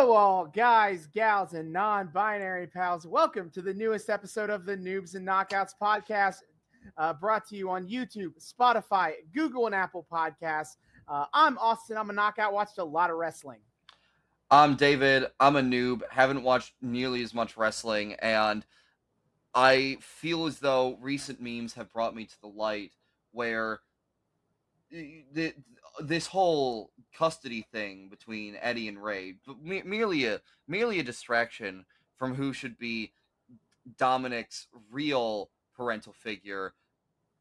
Hello, all guys, gals, and non-binary pals. Welcome to the newest episode of the Noobs and Knockouts Podcast, brought to you on YouTube, Spotify, Google, and Apple Podcasts. I'm Austin. I'm a knockout. Watched a lot of wrestling. I'm David. I'm a noob. Haven't watched nearly as much wrestling, and I feel as though recent memes have brought me to the light where this whole custody thing between Eddie and Rey, merely a distraction from who should be Dominik's real parental figure,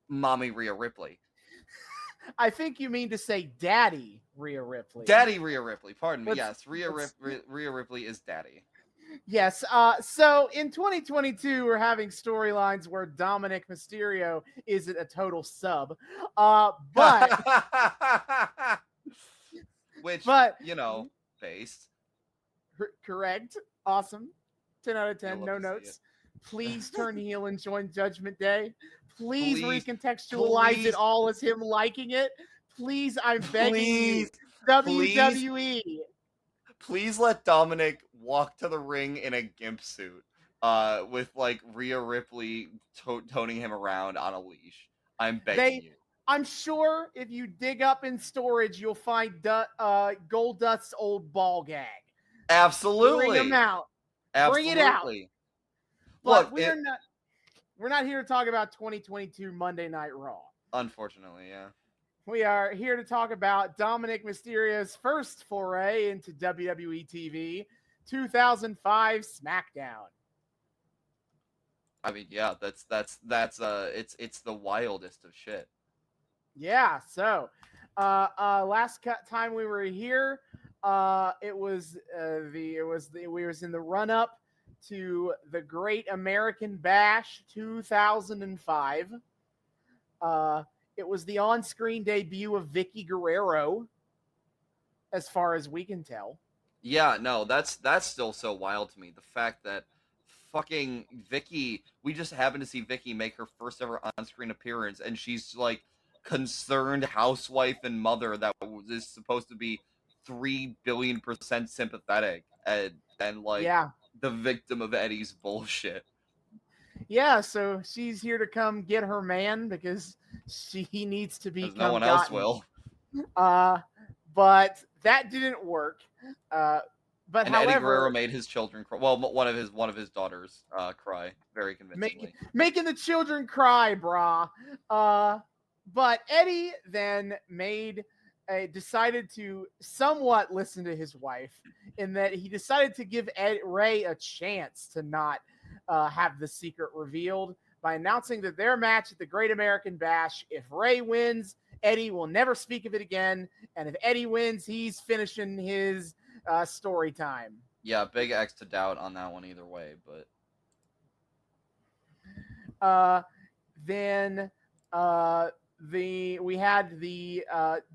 Mommy Rhea Ripley. I think you mean to say Daddy Rhea Ripley. Daddy Rhea Ripley. Pardon me. Yes, Rhea Ripley is Daddy. Yes. So in 2022, we're having storylines where Dominik Mysterio isn't a total sub, but based. Correct. Awesome. 10 out of 10. No notes. Please turn heel and join Judgment Day. Please recontextualize it all as him liking it. Please, I'm begging you. WWE. Please let Dominik walk to the ring in a gimp suit, with like Rhea Ripley toting him around on a leash. I'm begging you. I'm sure if you dig up in storage, you'll find Goldust's old ball gag. Absolutely. Bring him out. Absolutely. Bring it out. But we're not here to talk about 2022 Monday Night Raw. Unfortunately, yeah. We are here to talk about Dominik Mysterio's first foray into WWE TV, 2005 Smackdown. I mean, yeah, that's it's the wildest of shit. Yeah, so last time we were here, we was in the run up to the Great American Bash 2005. It was the on-screen debut of Eddie Guerrero, as far as we can tell. Yeah, no, that's still so wild to me. The fact that fucking Vicky, we just happened to see Vicky make her first ever on-screen appearance, and she's like concerned housewife and mother that is supposed to be 3 billion% sympathetic and like the victim of Eddie's bullshit. Yeah, so she's here to come get her man because he needs to be. No one else will. But that didn't work. But and however, Eddie Guerrero made his children cry. Well, one of his daughters cry very convincingly. Making the children cry, brah. But Eddie then decided to somewhat listen to his wife in that he decided to give Rey a chance to not have the secret revealed by announcing that their match at the Great American Bash, if Rey wins, Eddie will never speak of it again, and if Eddie wins, he's finishing his story time. Yeah, big X to doubt on that one either way, but then we had the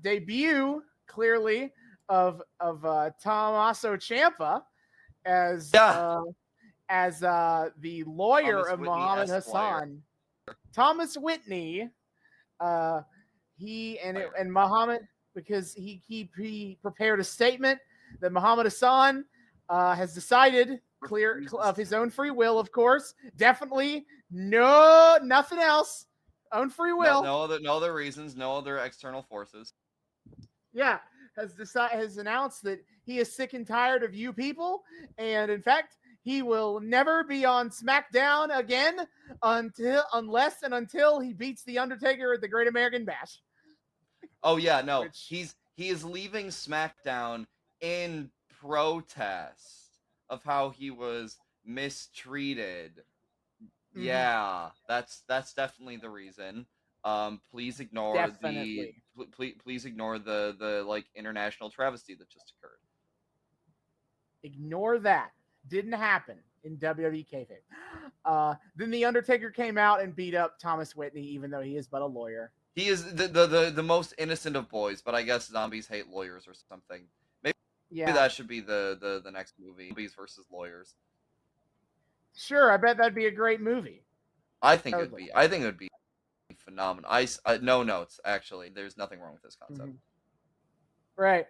debut clearly of Tommaso Ciampa as the lawyer of Muhammed Hassan. Thomas Whitney, and Muhammad, because he prepared a statement that Muhammed Hassan has decided, clear of his own free will, of course, definitely nothing else, own free will, no other reasons, no other external forces. Yeah, has announced that he is sick and tired of you people, and in fact, he will never be on SmackDown again until he beats the Undertaker at the Great American Bash. Oh yeah, no, he is leaving SmackDown in protest of how he was mistreated. Mm-hmm. Yeah, that's definitely the reason. Please ignore please ignore the like international travesty that just occurred. Ignore that. Didn't happen in WWE kayfabe. Then the Undertaker came out and beat up Thomas Whitney, even though he is but a lawyer. He is the most innocent of boys, but I guess zombies hate lawyers or something. Maybe that should be the next movie: zombies versus lawyers. Sure, I bet that'd be a great movie. I think it would be phenomenal. No notes, actually. There's nothing wrong with this concept. Mm-hmm. Right.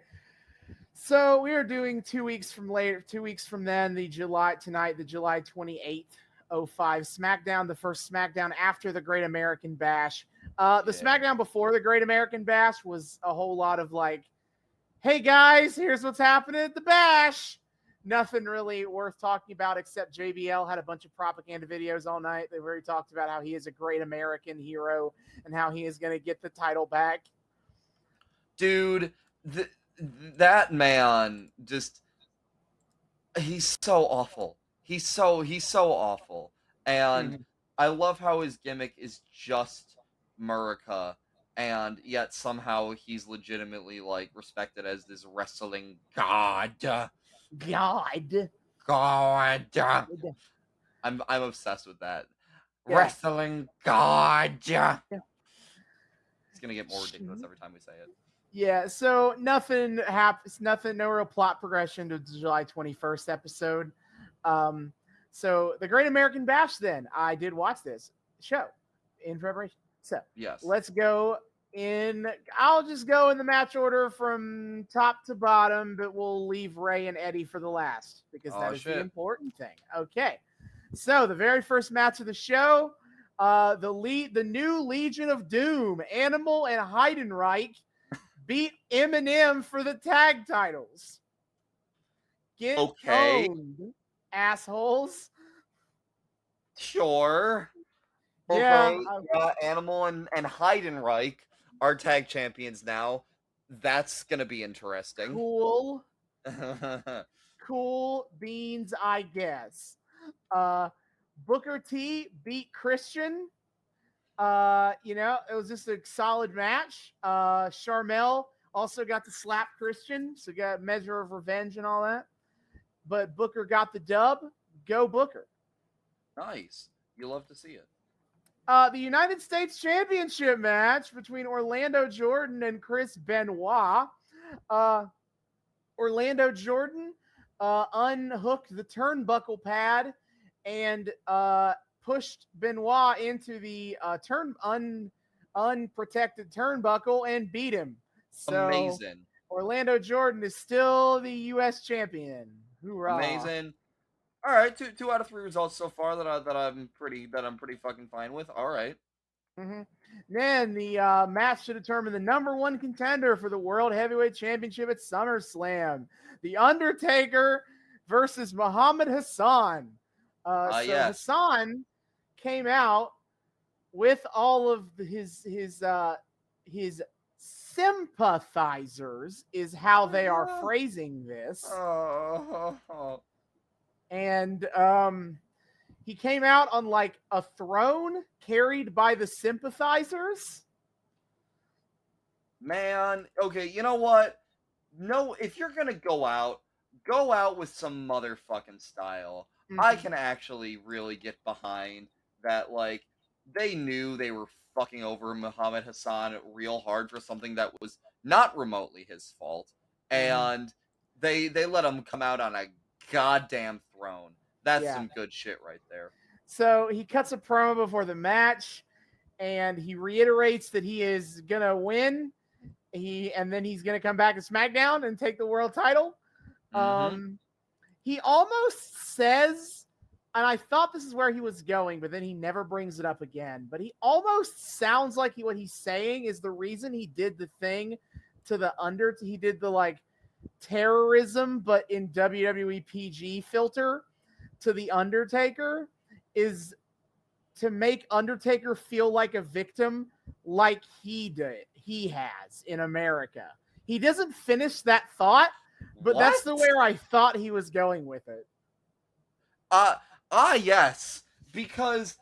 So we are doing 2 weeks from later, 2 weeks from then, the July 28th, 05 SmackDown, the first SmackDown after the Great American Bash. The SmackDown before the Great American Bash was a whole lot of like, hey guys, here's what's happening at the Bash. Nothing really worth talking about except JBL had a bunch of propaganda videos all night. They already talked about how he is a great American hero and how he is going to get the title back. Dude, that man just he's so awful. He's so awful. And I love how his gimmick is just Murica, and yet somehow he's legitimately like respected as this wrestling god. I'm obsessed with that. Yeah. Wrestling god. Yeah. It's gonna get more ridiculous every time we say it. Yeah, so nothing happens, no real plot progression to the July 21st episode. So the Great American Bash, then I did watch this show in preparation. So yes, let's go in. I'll just go in the match order from top to bottom, but we'll leave Rey and Eddie for the last because that is the important thing. Okay, so the very first match of the show, the new Legion of Doom, Animal and Heidenreich, beat Eminem for the tag titles. Get owned, assholes. Sure. Yeah. Animal and Heidenreich are tag champions now. That's going to be interesting. Cool. Cool beans, I guess. Booker T beat Christian. It was just a solid match. Sharmell also got to slap Christian, so got a measure of revenge and all that. But Booker got the dub. Go Booker. Nice. You love to see it. The United States Championship match between Orlando Jordan and Chris Benoit. Orlando Jordan unhooked the turnbuckle pad and pushed Benoit into the unprotected turnbuckle and beat him. So amazing. Orlando Jordan is still the U.S. champion. Hoorah. Amazing. All right, two out of 3 results so far that I'm pretty fucking fine with. All right. Then the match to determine the number 1 contender for the World Heavyweight Championship at SummerSlam: The Undertaker versus Muhammed Hassan. Hassan came out with all of his sympathizers, is how they are phrasing this. And he came out on like a throne carried by the sympathizers. Man, okay, you know what? No, if you're gonna go out with some motherfucking style. I can actually really get behind that. Like, they knew they were fucking over Muhammad Hassan real hard for something that was not remotely his fault, and they let him come out on a goddamn throne. That's some good shit right there. So he cuts a promo before the match, and he reiterates that he is gonna win. And then he's gonna come back to SmackDown and take the world title. He almost says, and I thought this is where he was going, but then he never brings it up again. But he almost sounds like what he's saying is the reason he did the thing to the he did the like terrorism, but in WWE PG filter to the Undertaker, is to make Undertaker feel like a victim, like he has in America. He doesn't finish that thought, but that's the where I thought he was going with it. Yes, because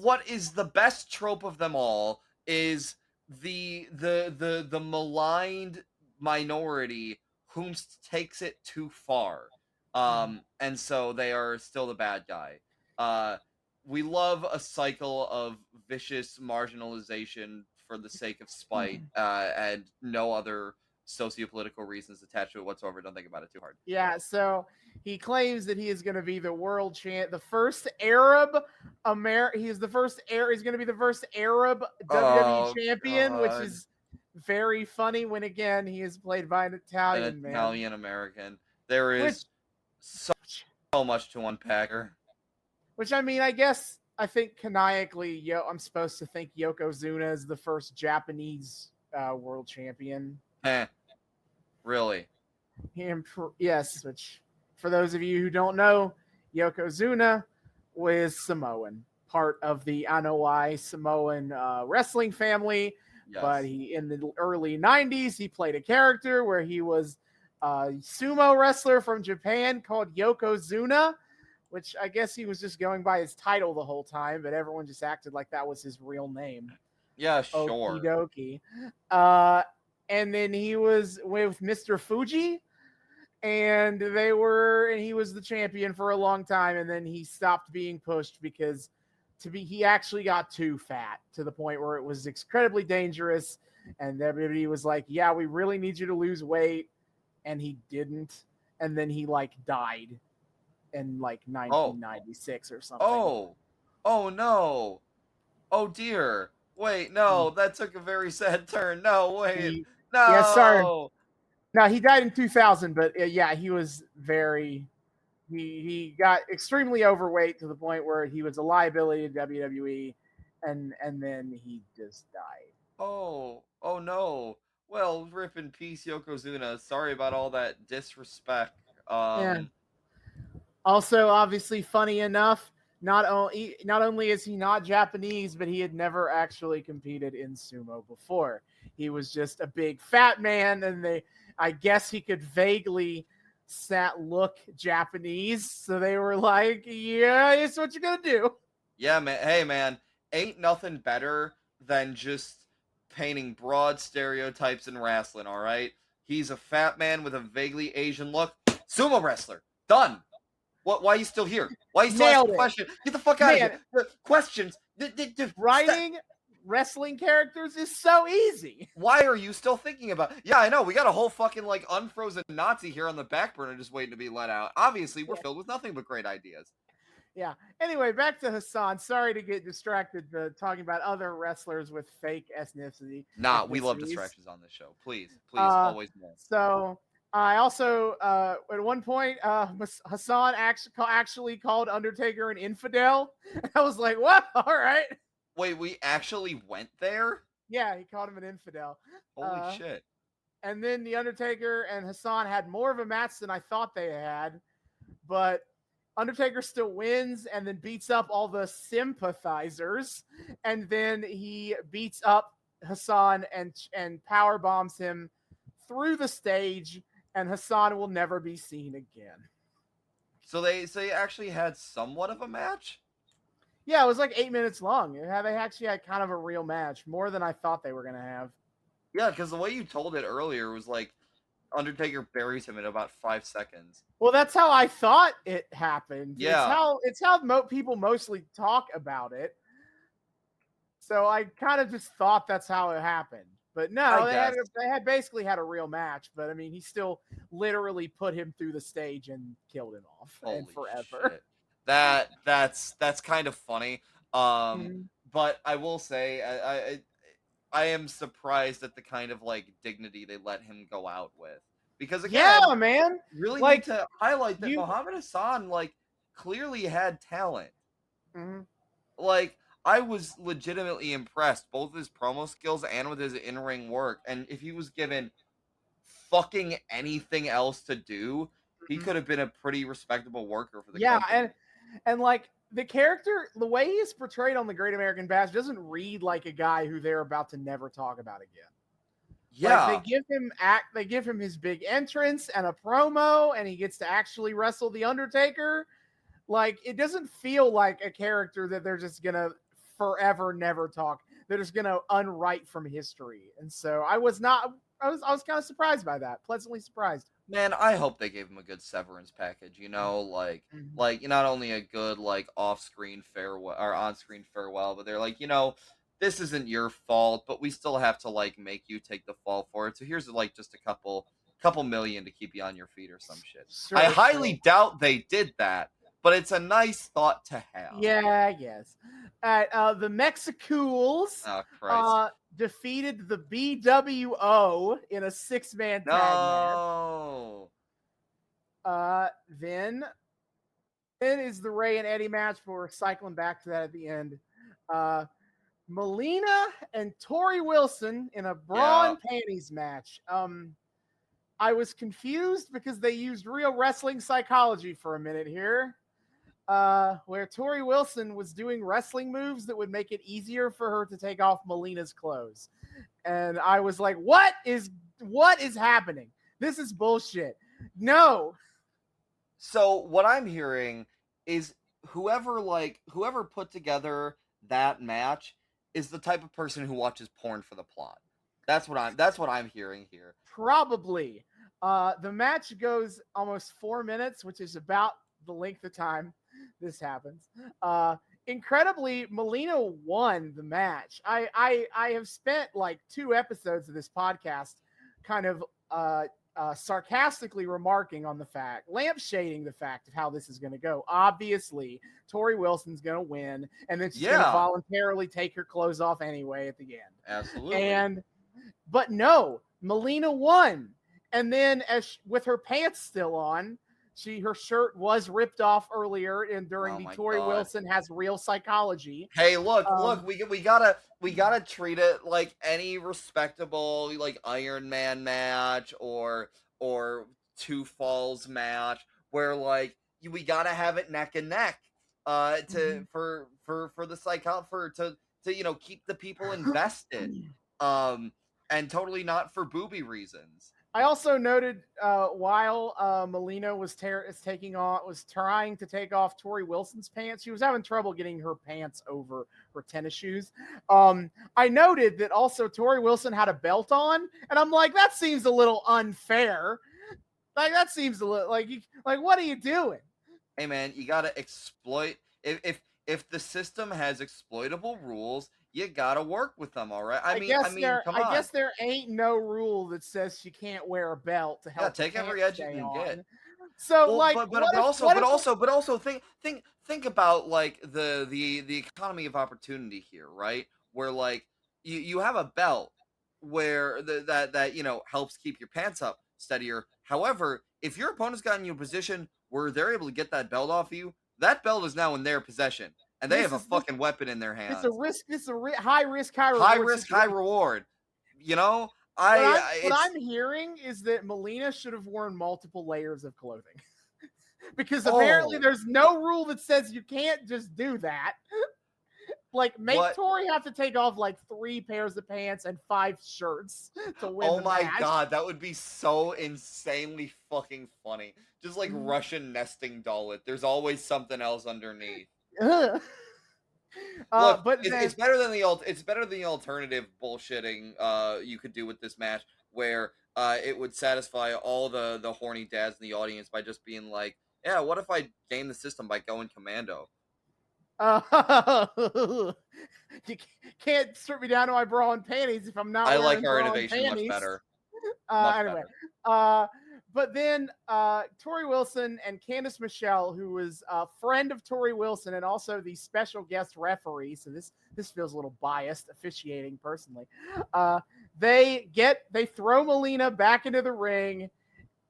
what is the best trope of them all is the maligned minority whom takes it too far. And so they are still the bad guy. We love a cycle of vicious marginalization for the sake of spite, and no other sociopolitical reasons attached to it whatsoever. Don't think about it too hard. Yeah, so he claims that he is going to be the world champ, the first Arab he's going to be the first Arab WWE champion, which is very funny when again he is played by an Italian man. Italian American. There is so much to unpack her. Which I mean, I think canonically, I'm supposed to think Yokozuna is the first Japanese world champion. Really? Yes, which for those of you who don't know, Yokozuna was Samoan, part of the Anoa'i Samoan wrestling family. Yes. But in the early 90s, he played a character where he was a sumo wrestler from Japan called Yokozuna, which I guess he was just going by his title the whole time, but everyone just acted like that was his real name. Yeah, sure. Okie dokie. And then he was with Mr. Fuji, and he was the champion for a long time, and then he stopped being pushed because he actually got too fat to the point where it was incredibly dangerous, and everybody was like, yeah, we really need you to lose weight, and he didn't, and then he died in 1996 or something. Oh no. Oh dear. Wait, no, that took a very sad turn. No, wait. No. Yeah, sorry. No, he died in 2000, but yeah, he was he got extremely overweight to the point where he was a liability to WWE, and then he just died. Oh no. Well, rip in peace, Yokozuna. Sorry about all that disrespect. Yeah. Also, obviously, funny enough, not only is he not Japanese, but he had never actually competed in sumo before. He was just a big fat man, and I guess he could vaguely look Japanese, so they were like, yeah, it's what you're gonna do. Yeah, man. Hey, man, ain't nothing better than just painting broad stereotypes in wrestling, all right? He's a fat man with a vaguely Asian look. Sumo wrestler. Done. What? Why are you still here? Why are you still asking questions? Get the fuck out of here. Questions. Writing wrestling characters is so easy. Why are you still thinking about it? Yeah, I know. We got a whole fucking unfrozen Nazi here on the back burner just waiting to be let out. Obviously, we're filled with nothing but great ideas. Yeah. Anyway, back to Hassan. Sorry to get distracted talking about other wrestlers with fake ethnicity. Nah, we love distractions on this show. Please, always more. So I also, at one point, Hassan actually called Undertaker an infidel. I was like, what? All right. Wait, we actually went there? Yeah, he called him an infidel. Holy shit. And then the Undertaker and Hassan had more of a match than I thought they had. But Undertaker still wins and then beats up all the sympathizers. And then he beats up Hassan and power bombs him through the stage, and Hassan will never be seen again. So they actually had somewhat of a match? Yeah, it was 8 minutes long. They actually had kind of a real match, more than I thought they were going to have. Yeah, because the way you told it earlier was Undertaker buries him in about 5 seconds. Well, that's how I thought it happened. Yeah. It's how people mostly talk about it. So I kind of just thought that's how it happened. But no, they had basically had a real match. But I mean, he still literally put him through the stage and killed him off and forever. Shit. That's kind of funny. But I will say I am surprised at the kind of dignity they let him go out with. Because again, yeah, man, really need to highlight that Muhammed Hassan clearly had talent. Mm-hmm. I was legitimately impressed, both with his promo skills and with his in-ring work. And if he was given fucking anything else to do, he could have been a pretty respectable worker for the company. and the character, the way he is portrayed on the Great American Bash doesn't read like a guy who they're about to never talk about again. Yeah, they give him his big entrance and a promo, and he gets to actually wrestle the Undertaker. It doesn't feel like a character that they're just gonna forever never talk. They're just gonna unwrite from history. And so I was kind of surprised by that. Pleasantly surprised. Man, I hope they gave him a good severance package, not only a good off-screen farewell or on-screen farewell, but they're this isn't your fault, but we still have to make you take the fall for it. So here's just a couple million to keep you on your feet or some shit. Sure, I highly doubt they did that, but it's a nice thought to have. Yeah, yes. The Mexicools defeated the BWO in a 6-man tag match. No. Then is the Rey and Eddie match, but we're cycling back to that at the end. Melina and Tori Wilson in a bra and panties match. I was confused because they used real wrestling psychology for a minute here, where Tori Wilson was doing wrestling moves that would make it easier for her to take off Melina's clothes. And I was like, what is happening? This is bullshit. No. So what I'm hearing is whoever put together that match is the type of person who watches porn for the plot. That's what I'm hearing here. Probably. The match goes almost 4 minutes, which is about the length of time this happens. Incredibly, Melina won the match. I have spent like 2 episodes of this podcast kind of sarcastically remarking on the fact, lampshading the fact of how this is going to go. Obviously, Tori Wilson's going to win, and then she's going to voluntarily take her clothes off anyway at the end. Absolutely. But no, Melina won. And then with her pants still on, her shirt was ripped off earlier and during the Tori Wilson has real psychology. Hey, look, we gotta treat it like any respectable like Iron Man match or Two Falls match where like we gotta have it neck and neck for the to keep the people invested and totally not for booby reasons. I also noted while Melina was trying to take off Tori Wilson's pants, she was having trouble getting her pants over her tennis shoes. I noted that also Tori Wilson had a belt on, and I'm like, that seems a little unfair. Like that seems a little like what are you doing? Hey man, you gotta exploit if the system has exploitable rules. You gotta work with them, all right? I mean, come on. I guess there ain't no rule that says she can't wear a belt to help. Yeah, take every edge you can get. So, but also think about like the economy of opportunity here, right? Where like you have a belt where that helps keep your pants up steadier. However, if your opponent's gotten you in a position where they're able to get that belt off you, that belt is now in their possession. And they have a fucking weapon in their hands. It's a risk. It's a high risk, high reward. High risk, high reward. What I'm hearing is that Melina should have worn multiple layers of clothing. Because apparently there's no rule that says you can't just do that. Like, Tori have to take off like 3 pairs of pants and 5 shirts to win the match. God, that would be so insanely fucking funny. Just like Russian nesting doll it. There's always something else underneath. Look, it's better than the alternative bullshitting you could do with this match, where it would satisfy all the horny dads in the audience by just being like, yeah, what if I game the system by going commando? You can't strip me down to my bra and panties if I'm not. I like our innovation much better. Anyway, but then Tori Wilson and Candice Michelle, who was a friend of Tori Wilson and also the special guest referee, so this feels a little biased officiating personally. They throw Melina back into the ring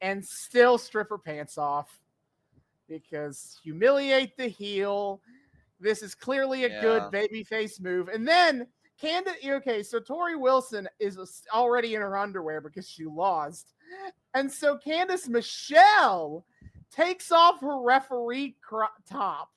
and still strip her pants off because humiliate the heel. This is clearly a good babyface move. And then so Tori Wilson is already in her underwear because she lost. And so Candice Michelle takes off her referee top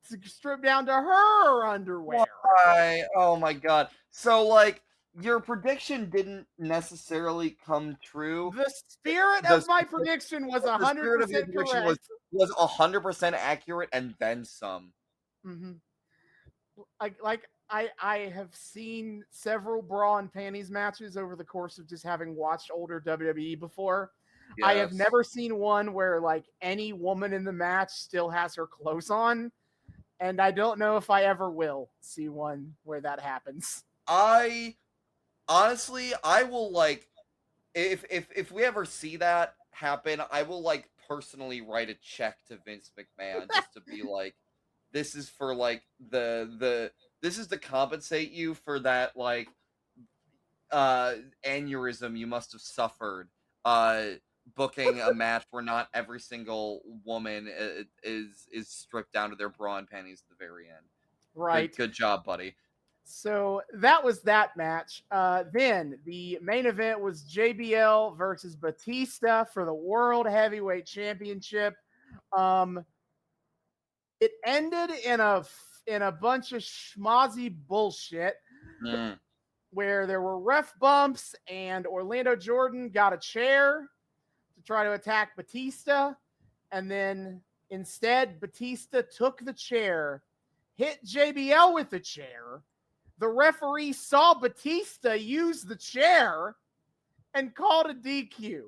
to strip down to her underwear. Why? Oh my God. So like your prediction didn't necessarily come true. The spirit of my prediction was 100% correct. Was 100% accurate and then some. Mm-hmm. I have seen several bra and panties matches over the course of just having watched older WWE before. Yes. I have never seen one where like any woman in the match still has her clothes on, and I don't know if I ever will see one where that happens. I will like if we ever see that happen, I will like personally write a check to Vince McMahon just to be like, this is for like this is to compensate you for that like aneurysm you must have suffered booking a match where not every single woman is stripped down to their bra and panties at the very end. Right. Good job, buddy. So that was that match. Then the main event was JBL versus Batista for the World Heavyweight Championship. It ended in a bunch of schmozzy bullshit where there were ref bumps and Orlando Jordan got a chair to try to attack Batista, and then instead Batista took the chair, hit JBL with the chair. The referee saw Batista use the chair and called a DQ.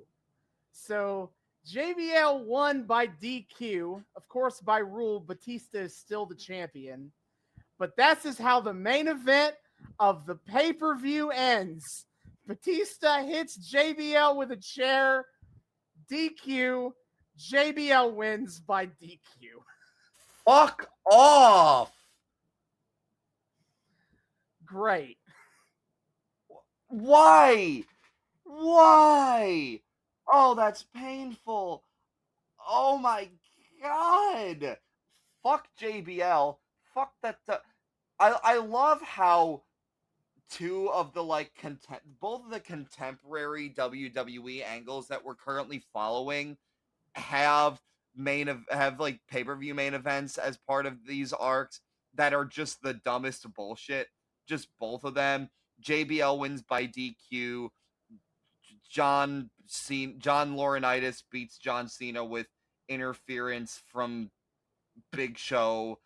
So JBL won by DQ. Of course, by rule, Batista is still the champion. But that's just how the main event of the pay-per-view ends. Batista hits JBL with a chair. DQ. JBL wins by DQ. Fuck off. Great. Why? Oh, that's painful. Oh my god. Fuck JBL. Fuck that. I love how two of the both of the contemporary WWE angles that we're currently following have pay-per-view main events as part of these arcs that are just the dumbest bullshit. Just both of them. JBL wins by DQ. John Laurinaitis beats John Cena with interference from Big Show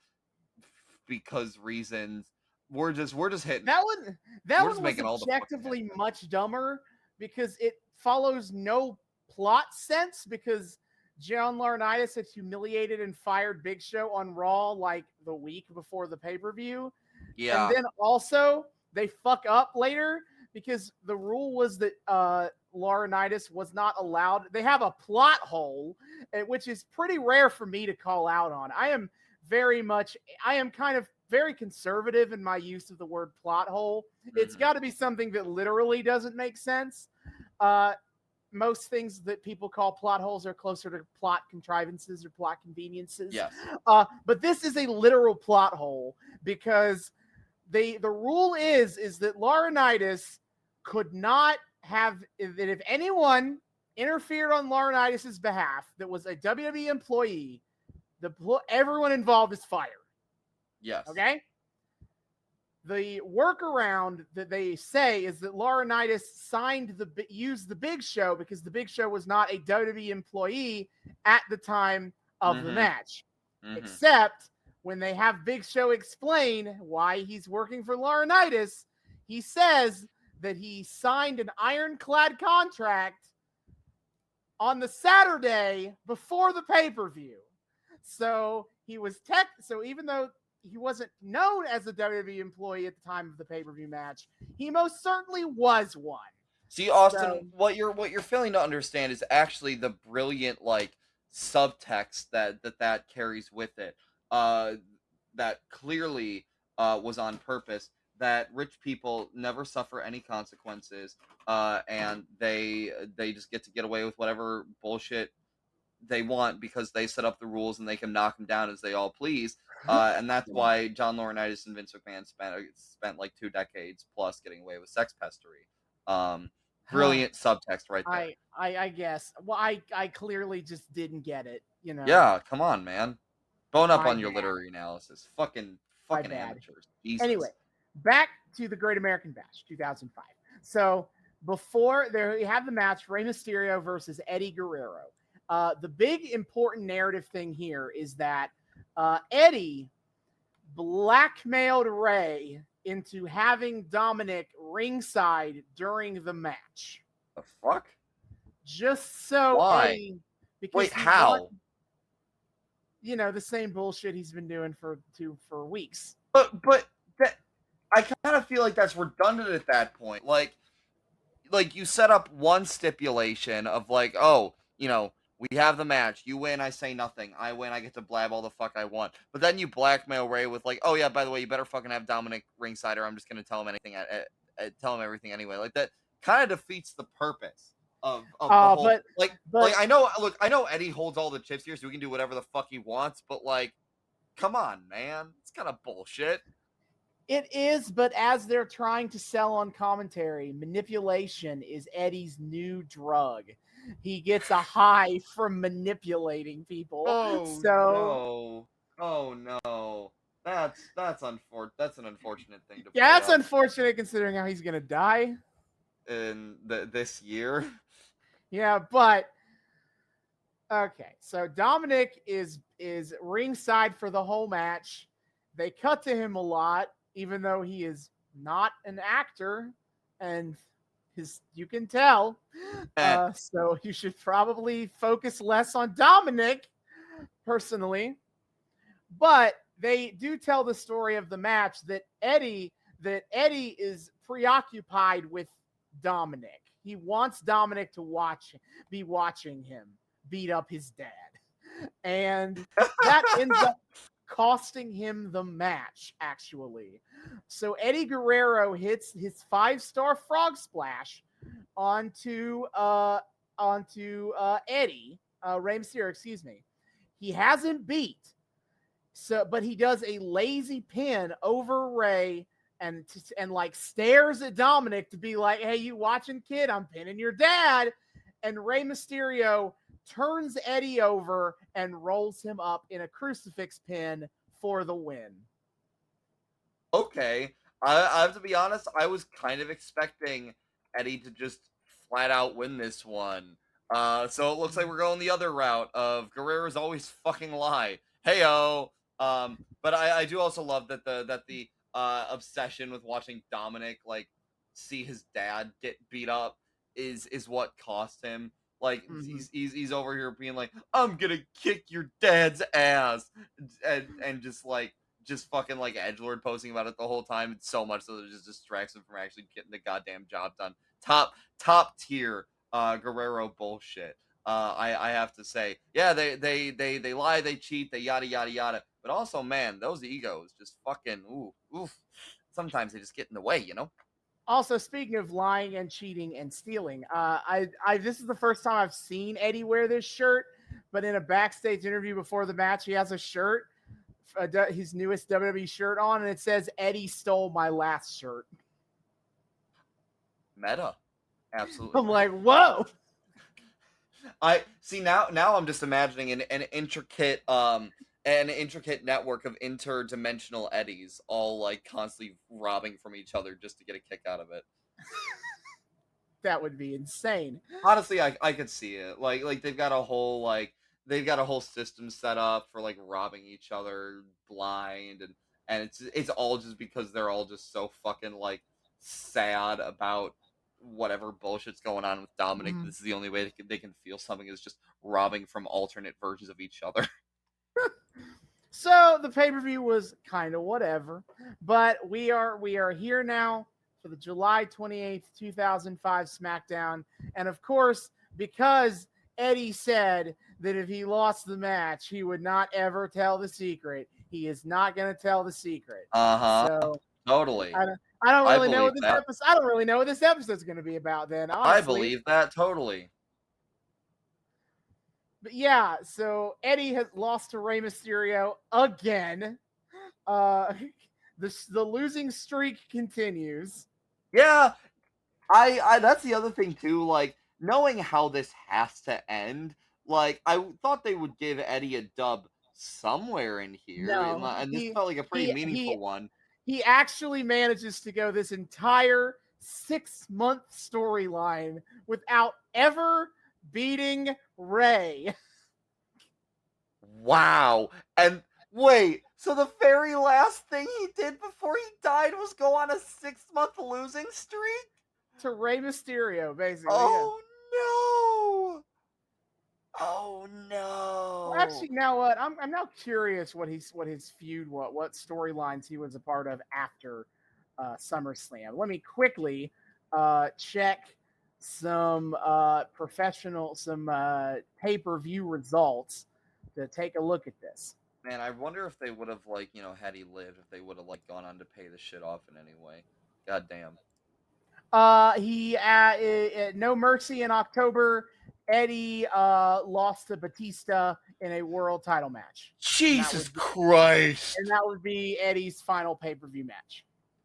because reasons. We're just hitting that one. That one was making all the objectively much dumber because it follows no plot sense. Because John Laurinaitis had humiliated and fired Big Show on Raw like the week before the pay-per-view. Yeah. And then also they fuck up later because the rule was that Laurinaitis was not allowed. They have a plot hole, which is pretty rare for me to call out on. I am kind of very conservative in my use of the word plot hole. It's got to be something that literally doesn't make sense. Most things that people call plot holes are closer to plot contrivances or plot conveniences. Yes. But this is a literal plot hole because the rule is that Laurinaitis could not have, that if anyone interfered on Laurinaitis' behalf that was a WWE employee, everyone involved is fired. Yes. Okay? The workaround that they say is that Laurinaitis used the Big Show because the Big Show was not a WWE employee at the time of the match. Except when they have Big Show explain why he's working for Laurinaitis, he says that he signed an ironclad contract on the Saturday before the pay-per-view. So he was so even though he wasn't known as a WWE employee at the time of the pay-per-view match, he most certainly was one. See, Austin, what you're failing to understand is actually the brilliant subtext that carries with it. That clearly was on purpose. That rich people never suffer any consequences, and they just get to get away with whatever bullshit they want because they set up the rules and they can knock them down as they all please. And that's why John Laurinaitis and Vince McMahon spent like 2 decades plus getting away with sex pestery. Brilliant subtext right there. I guess. Well, I clearly just didn't get it. Yeah, come on, man. Bone up on your bad. literary analysis. Fucking amateurs. Jesus. Anyway, back to the Great American Bash 2005. So before there, we have the match Rey Mysterio versus Eddie Guerrero. The big important narrative thing here is that Eddie blackmailed Rey into having Dominik ringside during the match. The fuck? Just so Why? Eddie, because wait, how? The same bullshit he's been doing for weeks. But that, I kind of feel like that's redundant at that point. Like you set up one stipulation of we have the match. You win, I say nothing. I win, I get to blab all the fuck I want. But then you blackmail Rey with oh yeah, by the way, you better fucking have Dominik ringside or I'm just gonna tell him anything tell him everything anyway. Like that kind of defeats the purpose of the whole. But I know. Look, I know Eddie holds all the chips here, so he can do whatever the fuck he wants. But like, come on, man, it's kind of bullshit. it is, but as they're trying to sell on commentary, manipulation is Eddie's new drug. He gets a high from manipulating people. Oh So no! Oh no! That's an unfortunate thing to yeah, put that's up unfortunate considering how he's gonna die. in this year. Yeah, but okay. So Dominik is ringside for the whole match. They cut to him a lot, even though he is not an actor, and you can tell. So you should probably focus less on Dominik, personally. But they do tell the story of the match that Eddie is preoccupied with Dominik. He wants Dominik to be watching him beat up his dad. And that ends up costing him the match, actually. So Eddie Guerrero hits his 5-star frog splash onto Eddie, Rey Mysterio, excuse me. He hasn't beat. But he does a lazy pin over Rey and like stares at Dominik to be like, "Hey, you watching, kid? I'm pinning your dad." And Rey Mysterio turns Eddie over and rolls him up in a crucifix pin for the win. Okay, I have to be honest. I was kind of expecting Eddie to just flat out win this one. So it looks like we're going the other route of Guerrero's always fucking lie. Heyo. But I do also love that the obsession with watching Dominik like see his dad get beat up is what cost him. Like he's over here being like, I'm gonna kick your dad's ass, and just fucking like edgelord posting about it the whole time. It's so much so that it just distracts him from actually getting the goddamn job done. Top tier Guerrero bullshit. I have to say, yeah, they lie, they cheat, they yada yada yada. But also, man, those egos just fucking oof. Sometimes they just get in the way, you know. Also, speaking of lying and cheating and stealing, I this is the first time I've seen Eddie wear this shirt. But in a backstage interview before the match, he has a shirt, his newest WWE shirt on, and it says Eddie stole my last shirt. Meta, absolutely. I'm like, whoa. I see now I'm just imagining an intricate network of interdimensional Eddies all like constantly robbing from each other just to get a kick out of it. That would be insane. Honestly, I could see it. Like they've got a whole system set up for like robbing each other blind, and it's all just because they're all just so fucking like sad about whatever bullshit's going on with Dominik. This is the only way they can feel something is just robbing from alternate versions of each other. So the pay-per-view was kind of whatever, but we are here now for the July 28th, 2005 SmackDown. And of course, because Eddie said that if he lost the match, he would not ever tell the secret. He is not going to tell the secret. So totally. I don't really know what this episode. I don't really know what this episode's going to be about. Then honestly. I believe that totally. But yeah, so Eddie has lost to Rey Mysterio again. The losing streak continues. Yeah, I that's the other thing too. Like knowing how this has to end, like I thought they would give Eddie a dub somewhere in here, and this felt like a pretty meaningful one. He actually manages to go this entire 6-month storyline without ever beating Rey. Wow. And wait, so the very last thing he did before he died was go on a 6-month losing streak? To Rey Mysterio, basically. Oh no. Oh no. Well, actually, now what? I'm now curious what his feud, what storylines he was a part of after SummerSlam. Let me quickly check some pay-per-view results to take a look at this. Man, I wonder if they would have had he lived, if they would have gone on to pay the shit off in any way. God damn. He No Mercy in October. Eddie lost to Batista in a world title match. Jesus Christ. And that would be Eddie's final pay-per-view match.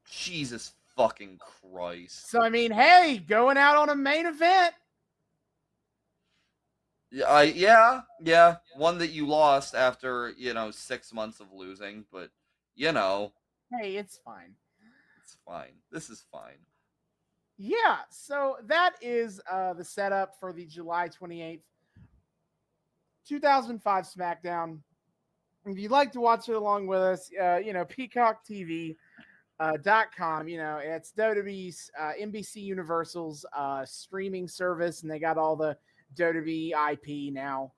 Jesus fucking Christ. So, I mean, hey, going out on a main event. Yeah. One that you lost after, 6 months of losing, but, Hey, it's fine. It's fine. This is fine. Yeah, so that is the setup for the July 28th, 2005 SmackDown. If you'd like to watch it along with us, PeacockTV.com. It's WWE's NBC Universal's streaming service, and they got all the WWE IP now.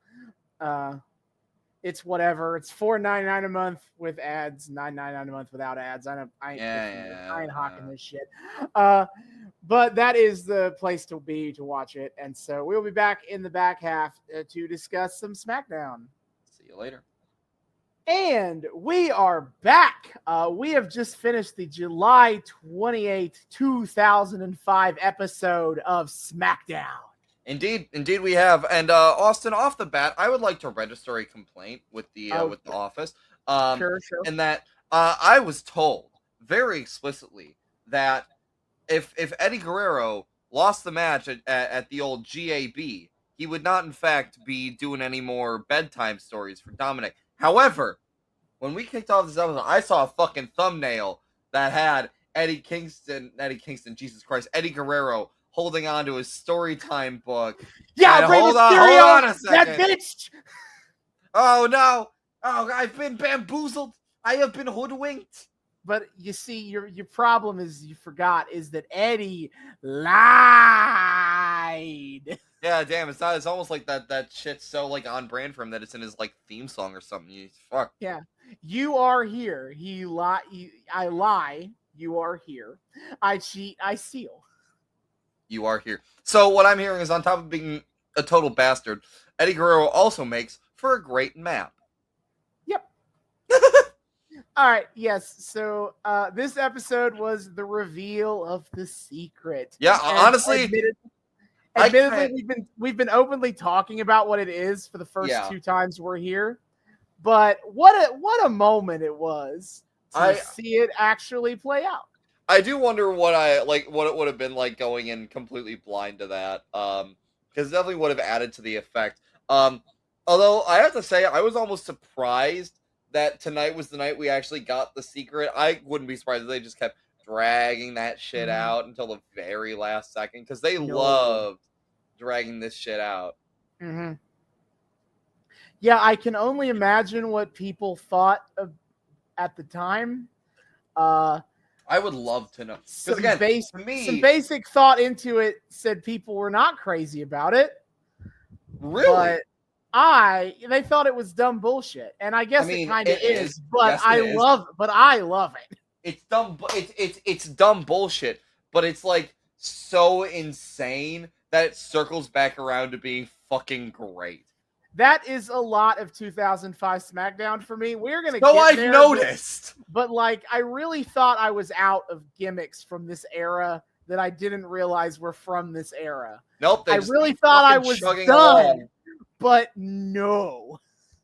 It's whatever. It's $4.99 a month with ads, $9.99 a month without ads. I ain't hawking this shit. But that is the place to be to watch it. And so we'll be back in the back half to discuss some SmackDown. See you later. And we are back. We have just finished the July 28th, 2005 episode of SmackDown. Indeed we have. And Austin, off the bat, I would like to register a complaint with the office. Sure. And that I was told very explicitly that if Eddie Guerrero lost the match at the old GAB, he would not, in fact, be doing any more bedtime stories for Dominik. However, when we kicked off this episode, I saw a fucking thumbnail that had Eddie Guerrero holding on to his story time book. Yeah, Rey Mysterio, hold on a second. that bitch! Oh, no. Oh, I've been bamboozled. I have been hoodwinked. But you see, your problem is you forgot is that Eddie lied. Yeah, damn, it's almost like that shit's so like on brand for him that it's in his like theme song or something. Fuck. Yeah. You are here. I lie. You are here. I cheat. I steal. You are here. So what I'm hearing is, on top of being a total bastard, Eddie Guerrero also makes for a great map. Yep. All right. Yes. So this episode was the reveal of the secret. Yeah. And honestly, admittedly, we've been openly talking about what it is for the first two times we're here. But what a moment it was to see it actually play out. I do wonder what it would have been like going in completely blind to that. Because it definitely would have added to the effect. Although I have to say, I was almost surprised that tonight was the night we actually got the secret. I wouldn't be surprised if they just kept dragging that shit out until the very last second, because they loved dragging this shit out. Mm-hmm. Yeah, I can only imagine what people thought of at the time. I would love to know. Because again, some basic thought into it said people were not crazy about it. Really? But they thought it was dumb bullshit, and I guess it kind of is. But yes, I love it. It's dumb. It's dumb bullshit, but it's like so insane that it circles back around to being fucking great. That is a lot of 2005 SmackDown for me. We're gonna. So I've noticed, but like, I really thought I was out of gimmicks from this era that I didn't realize were from this era. Nope. I really thought I was done. Along. But no.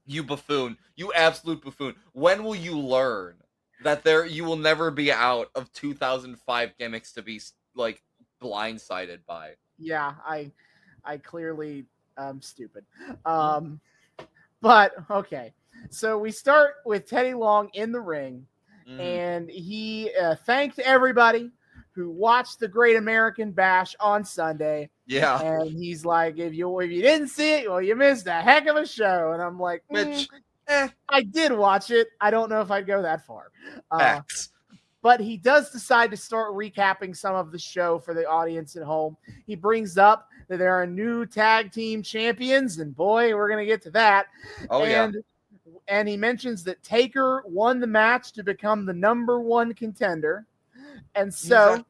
You buffoon. You absolute buffoon. When will you learn that you will never be out of 2005 gimmicks to be like blindsided by? Yeah, I clearly am stupid. But okay. So we start with Teddy Long in the ring, and he thanked everybody who watched the Great American Bash on Sunday. Yeah. And he's like, if you didn't see it, well, you missed a heck of a show. And I'm like, I did watch it. I don't know if I'd go that far. But he does decide to start recapping some of the show for the audience at home. He brings up that there are new tag team champions, and boy, we're going to get to that. And he mentions that Taker won the match to become the #1 contender. And so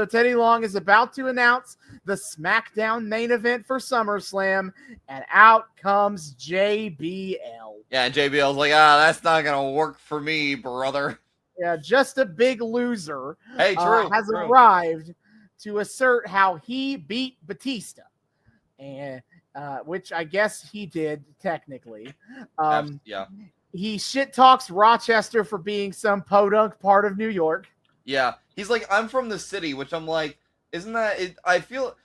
Teddy Long is about to announce the SmackDown main event for SummerSlam, and out comes JBL. Yeah, and JBL's like, that's not going to work for me, brother. Yeah, just a big loser. Hey, true. Has true. arrived to assert how he beat Batista, and which I guess he did technically. Yeah. He shit talks Rochester for being some podunk part of New York. Yeah. He's like, I'm from the city, which I'm like, isn't that it? I feel,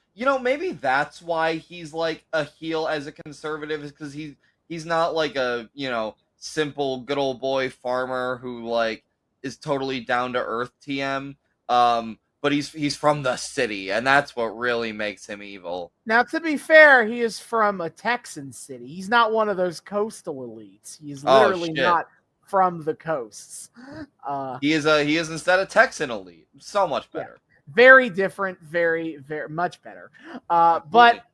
maybe that's why he's like a heel as a conservative, is because he's not like a, simple good old boy farmer who like is totally down to earth TM. But he's from the city, and that's what really makes him evil. Now, to be fair, he is from a Texan city. He's not one of those coastal elites. He's literally not from the coasts. He is instead a Texan elite. So much better. Yeah, very different. Very, very much better. But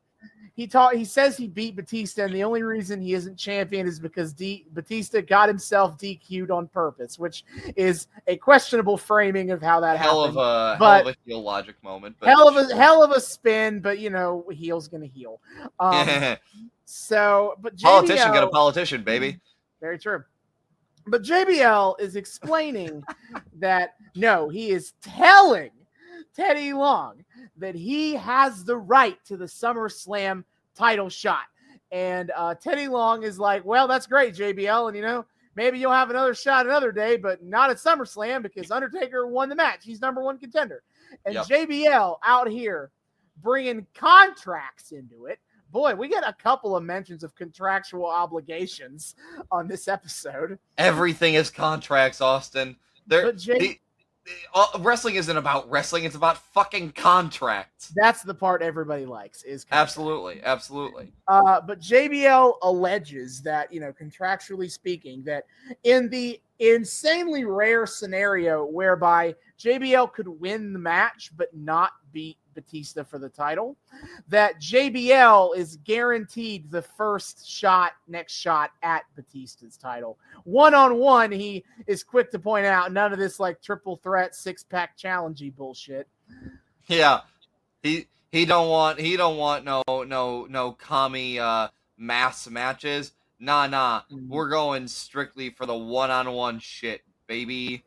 he says he beat Batista, and the only reason he isn't champion is because Batista got himself DQ'd on purpose, which is a questionable framing of how that happened. Hell of a heel logic moment. But hell of a spin, but heel's gonna heel. But JBL, politician get a politician, baby. Very true. But JBL is explaining that no, he is telling Teddy Long that he has the right to the SummerSlam title shot. And Teddy Long is like, well, that's great, JBL. And, maybe you'll have another shot another day, but not at SummerSlam because Undertaker won the match. He's number one contender. And JBL out here bringing contracts into it. Boy, we get a couple of mentions of contractual obligations on this episode. Everything is contracts, Austin. Wrestling isn't about wrestling. It's about fucking contracts. That's the part everybody likes is contracts. Absolutely. But JBL alleges that, contractually speaking, that in the insanely rare scenario whereby JBL could win the match but not beat Batista for the title, that JBL is guaranteed the next shot at Batista's title. One-on-one, he is quick to point out none of this like triple threat, six-pack challengey bullshit. Yeah. He don't want no commie mass matches. Nah. Mm-hmm. We're going strictly for the one-on-one shit, baby.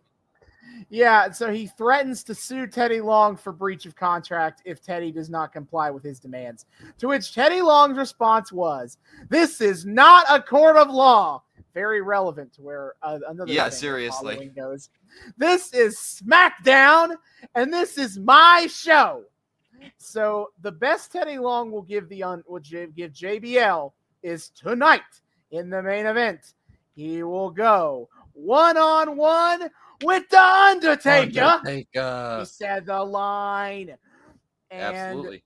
Yeah, so he threatens to sue Teddy Long for breach of contract if Teddy does not comply with his demands. To which Teddy Long's response was, "This is not a court of law." Very relevant to where another seriously goes. "This is Smackdown, and this is my show." So the best Teddy Long will give give JBL is tonight in the main event. He will go one-on-one with the Undertaker. He said the line. Absolutely.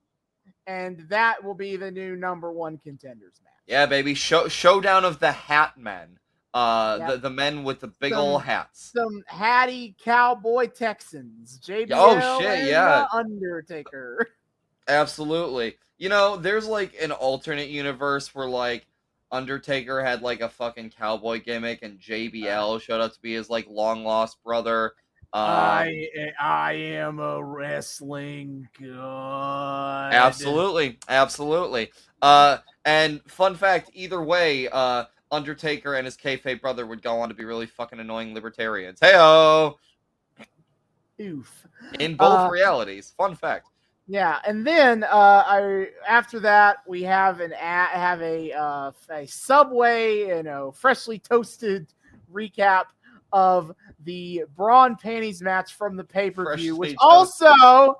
And that will be the new number one contenders match. Yeah, baby. Showdown of the Hat Men. The men with the big old hats. Some hatty cowboy Texans. JBL and the Undertaker. Absolutely. There's like an alternate universe where like Undertaker had like a fucking cowboy gimmick and JBL showed up to be his like long lost brother. I am a wrestling god. Absolutely. And fun fact, either way, Undertaker and his kayfabe brother would go on to be really fucking annoying libertarians. Hey-o! Oof. In both realities. Fun fact. Yeah, and then after that we have a Subway, freshly toasted recap of the Bra and Panties match from the pay-per-view, which also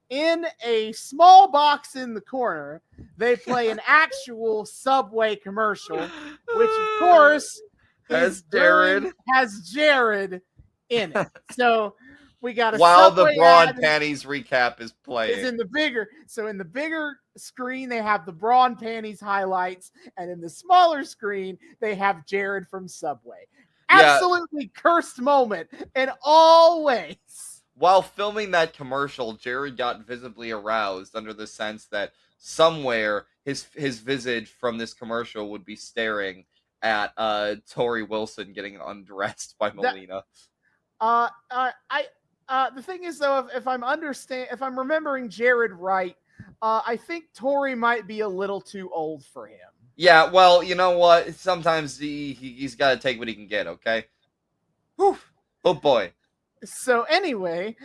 in a small box in the corner they play an actual Subway commercial, which of course has Jared in it. So we got a while Subway the Bra and Panties recap is playing. In the bigger screen they have the Bra and Panties highlights, and in the smaller screen they have Jared from Subway. Absolutely cursed moment in all ways. While filming that commercial, Jared got visibly aroused under the sense that somewhere his visage from this commercial would be staring at Tori Wilson getting undressed by Melina. The thing is, though, if I'm remembering Jared right, I think Tori might be a little too old for him. Yeah, well, you know what? Sometimes he's got to take what he can get, okay? Whew. Oh boy. So anyway,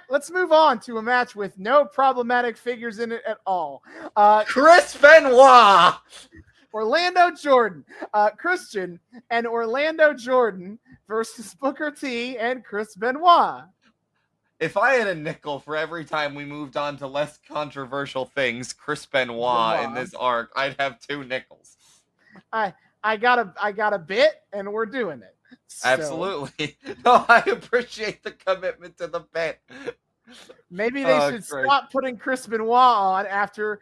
let's move on to a match with no problematic figures in it at all. Chris Benoit! Orlando Jordan, Christian and Orlando Jordan versus Booker T and Chris Benoit. If I had a nickel for every time we moved on to less controversial things, Chris Benoit in this arc, I'd have 2 nickels. I got a bit, and we're doing it. So, absolutely. No, I appreciate the commitment to the bit. Maybe they should stop putting Chris Benoit on after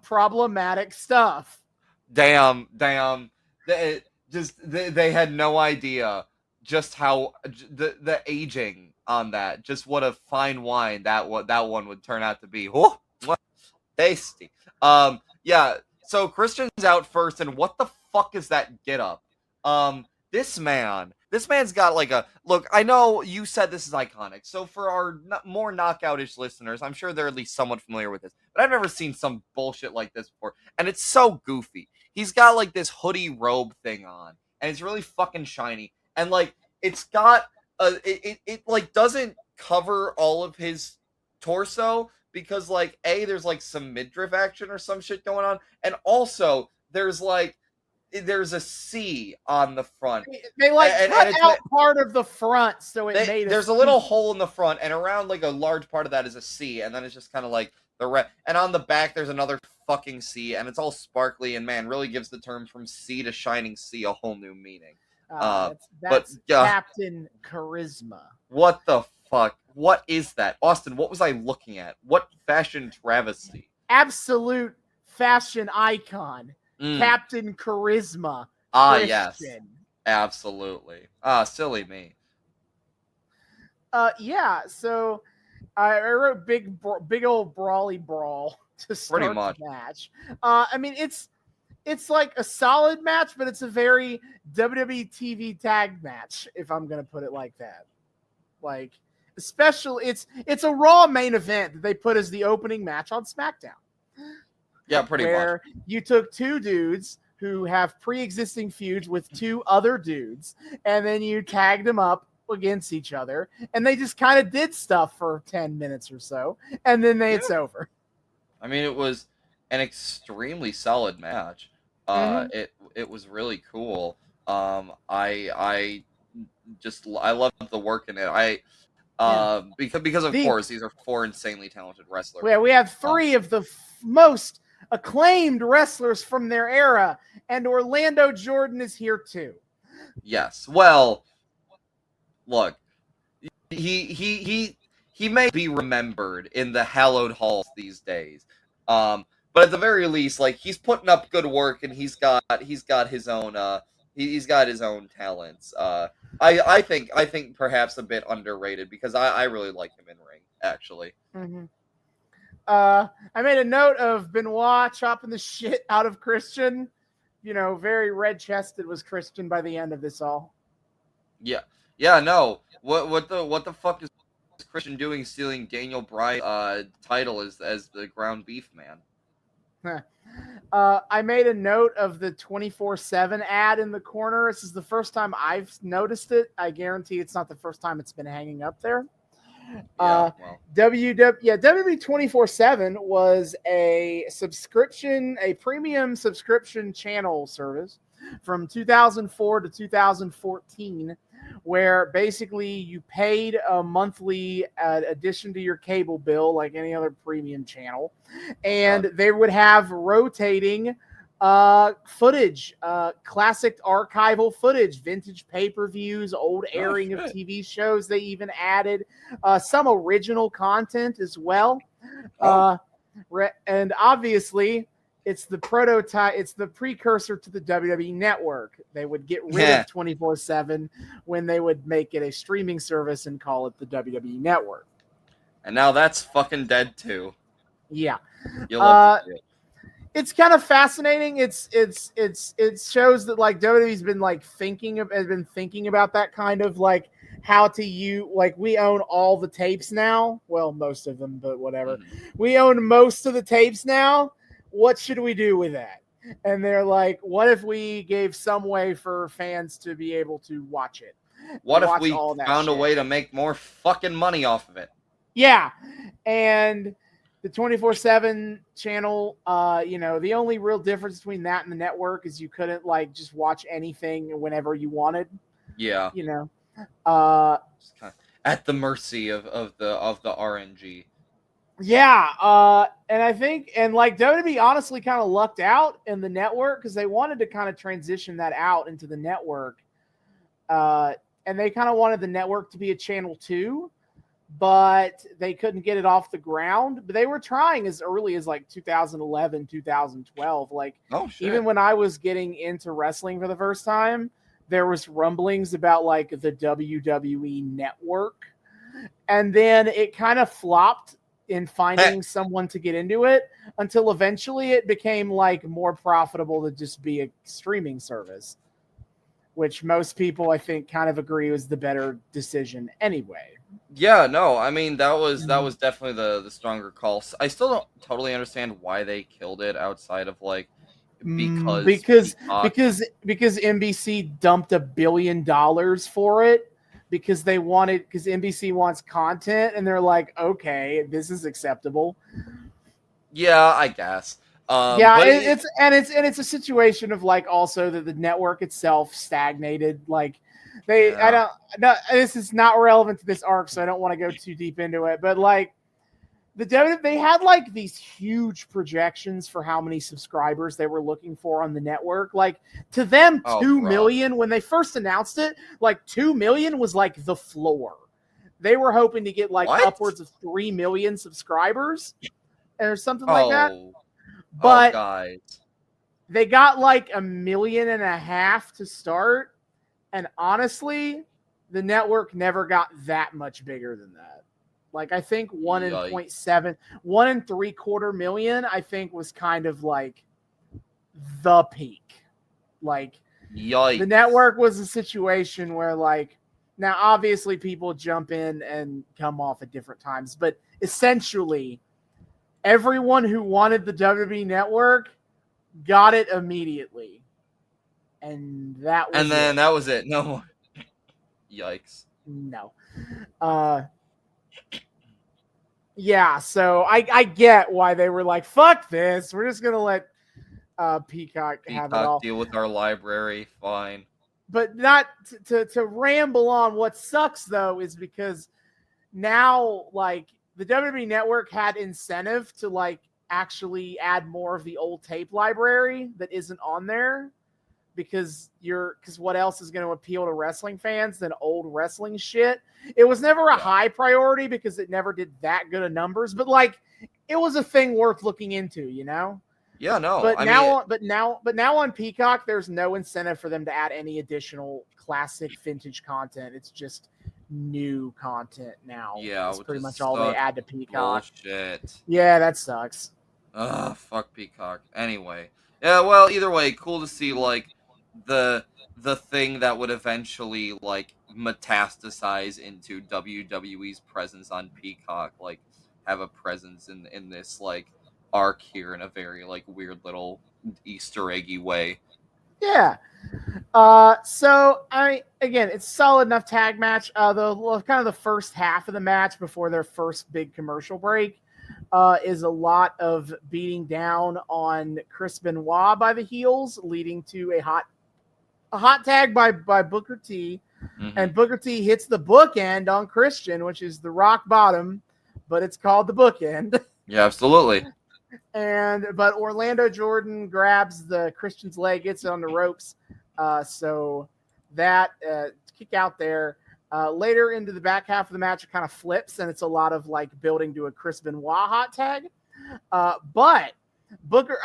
problematic stuff. Damn. They had no idea just how the aging on that. Just what a fine wine that one would turn out to be. Oh, tasty. Yeah. So Christian's out first, and what the fuck is that get up? This man's got like a look. I know you said this is iconic. So for our more knockoutish listeners, I'm sure they're at least somewhat familiar with this, but I've never seen some bullshit like this before. And it's so goofy. He's got like this hoodie robe thing on, and it's really fucking shiny. And like, it's got it like doesn't cover all of his torso because like there's like some midriff action or some shit going on, and also there's a C on the front. They cut out part of the front, so there's a little hole in the front, and around like a large part of that is a C, and then it's just kind of like the red. And on the back, there's another fucking C, and it's all sparkly, and man, really gives the term from C to shining C a whole new meaning. That's Captain Charisma. What the fuck? What is that, Austin? What was I looking at? What fashion travesty? Absolute fashion icon. Captain Charisma. Christian. Yes. Absolutely. Silly me. Yeah, so I wrote big old brawly brawl to start the match. I mean, it's like a solid match, but it's a very WWE TV tag match, if I'm gonna put it like that. Like, especially it's a Raw main event that they put as the opening match on SmackDown. Yeah, pretty much. Where you took 2 dudes who have pre-existing feuds with 2 other dudes, and then you tagged them up against each other, and they just kind of did stuff for 10 minutes or so, and then it's over. I mean, it was an extremely solid match. It was really cool. I love the work in it. Because of course these are 4 insanely talented wrestlers. Yeah, we have 3 of the most acclaimed wrestlers from their era, and Orlando Jordan is here too. Yes. Well, look, he may be remembered in the hallowed halls these days. But at the very least, like, he's putting up good work, and he's got his own he's got his own talents. I think perhaps a bit underrated because I really like him in ring, actually. Mm-hmm. I made a note of Benoit chopping the shit out of Christian. You know, very red-chested was Christian by the end of this all. Yeah, no. What the fuck is Christian doing stealing Daniel Bryan's title as the ground beef man? I made a note of the 24/7 ad in the corner. This is the first time I've noticed it. I guarantee it's not the first time it's been hanging up there. WWE 24/7 was a premium subscription channel service from 2004 to 2014, where basically you paid a monthly addition to your cable bill like any other premium channel, and they would have rotating footage, classic archival footage, vintage pay-per-views, old airing of TV shows. They even added some original content as well. And obviously it's the prototype, it's the precursor to the WWE Network. They would get rid of 24/7 when they would make it a streaming service and call it the WWE Network. And now that's fucking dead too. Yeah. You'll love to see it. It's kind of fascinating. It shows that like WWE's been like thinking about that kind of like how to like we own all the tapes now. Well, most of them, but whatever. We own most of the tapes now. What should we do with that? And they're like, what if we gave some way for fans to be able to watch it? What if watch we all that found a shit. way to make more fucking money off of it? Yeah, and the 24/7 channel, the only real difference between that and the network is you couldn't like just watch anything whenever you wanted. Yeah. Just kind of at the mercy of the RNG. Yeah, and I think like WWE honestly kind of lucked out in the network because they wanted to kind of transition that out into the network, and they kind of wanted the network to be a channel too, but they couldn't get it off the ground. But they were trying as early as like 2011, 2012. Like, even when I was getting into wrestling for the first time, there was rumblings about like the WWE network, and then it kind of flopped in finding someone to get into it until eventually it became like more profitable to just be a streaming service, which most people I think kind of agree was the better decision anyway. Yeah, no, I mean that was definitely the stronger call. I still don't totally understand why they killed it outside of like because NBC dumped $1 billion for it. Because NBC wants content, and they're like, okay, this is acceptable. Yeah, I guess. It's a situation of like also that the network itself stagnated. Like this is not relevant to this arc, so I don't want to go too deep into it. But like they had like these huge projections for how many subscribers they were looking for on the network. Like to them, 2 million when they first announced it, like 2 million was like the floor. They were hoping to get like upwards of 3 million subscribers or something like that. But guys, they got like 1.5 million to start, and honestly, the network never got that much bigger than that. Like, I think 1.7 million, I think was kind of like the peak. Like, the network was a situation where like, now obviously people jump in and come off at different times, but essentially everyone who wanted the WWE network got it immediately. And that was it. No more. Yikes. No. Yeah, so I get why they were like, fuck this. We're just going to let Peacock have it all. Deal with our library, fine. But not to ramble on. What sucks, though, is because now, like, the WWE Network had incentive to, like, actually add more of the old tape library that isn't on there. Because what else is going to appeal to wrestling fans than old wrestling shit? It was never a high priority because it never did that good of numbers, but like it was a thing worth looking into, you know? Yeah, no. But now on Peacock, there's no incentive for them to add any additional classic vintage content. It's just new content now. Yeah, that's pretty much all they add to Peacock. Bullshit. Yeah, that sucks. Ugh, fuck Peacock. Anyway, yeah. Well, either way, cool to see like the thing that would eventually like metastasize into WWE's presence on Peacock, like have a presence in this like arc here in a very like weird little Easter eggy way. Yeah. So it's solid enough tag match. The kind of the first half of the match before their first big commercial break is a lot of beating down on Chris Benoit by the heels, leading to a hot tag by Booker T. Mm-hmm. And Booker T hits the bookend on Christian, which is the rock bottom, but it's called the bookend. Yeah, absolutely. But Orlando Jordan grabs the Christian's leg, gets it on the ropes. So that kick out there. Later into the back half of the match, it kind of flips, and it's a lot of like building to a Chris Benoit hot tag. But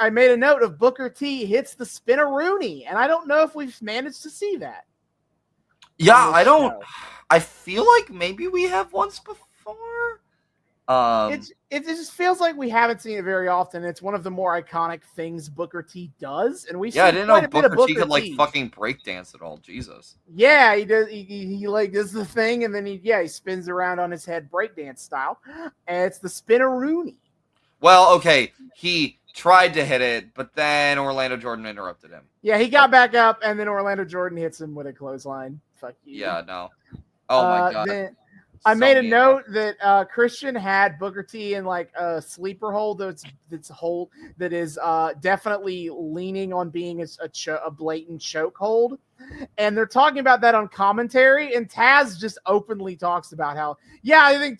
I made a note of Booker T hits the Spinaroonie, and I don't know if we've managed to see that. Yeah, I don't. I feel like maybe we have once before. It just feels like we haven't seen it very often. It's one of the more iconic things Booker T does, and we I didn't know Booker T could like fucking breakdance at all. Jesus. Yeah, he does. He like does the thing, and then he spins around on his head breakdance style, and it's the Spinaroonie. Well, okay, he tried to hit it, but then Orlando Jordan interrupted him. Yeah, he got back up, and then Orlando Jordan hits him with a clothesline. Fuck you. Yeah, no. Oh my god. Then I made a note that Christian had Booker T in like a sleeper hold that is definitely leaning on being a blatant chokehold. And they're talking about that on commentary, and Taz just openly talks about how, yeah, I think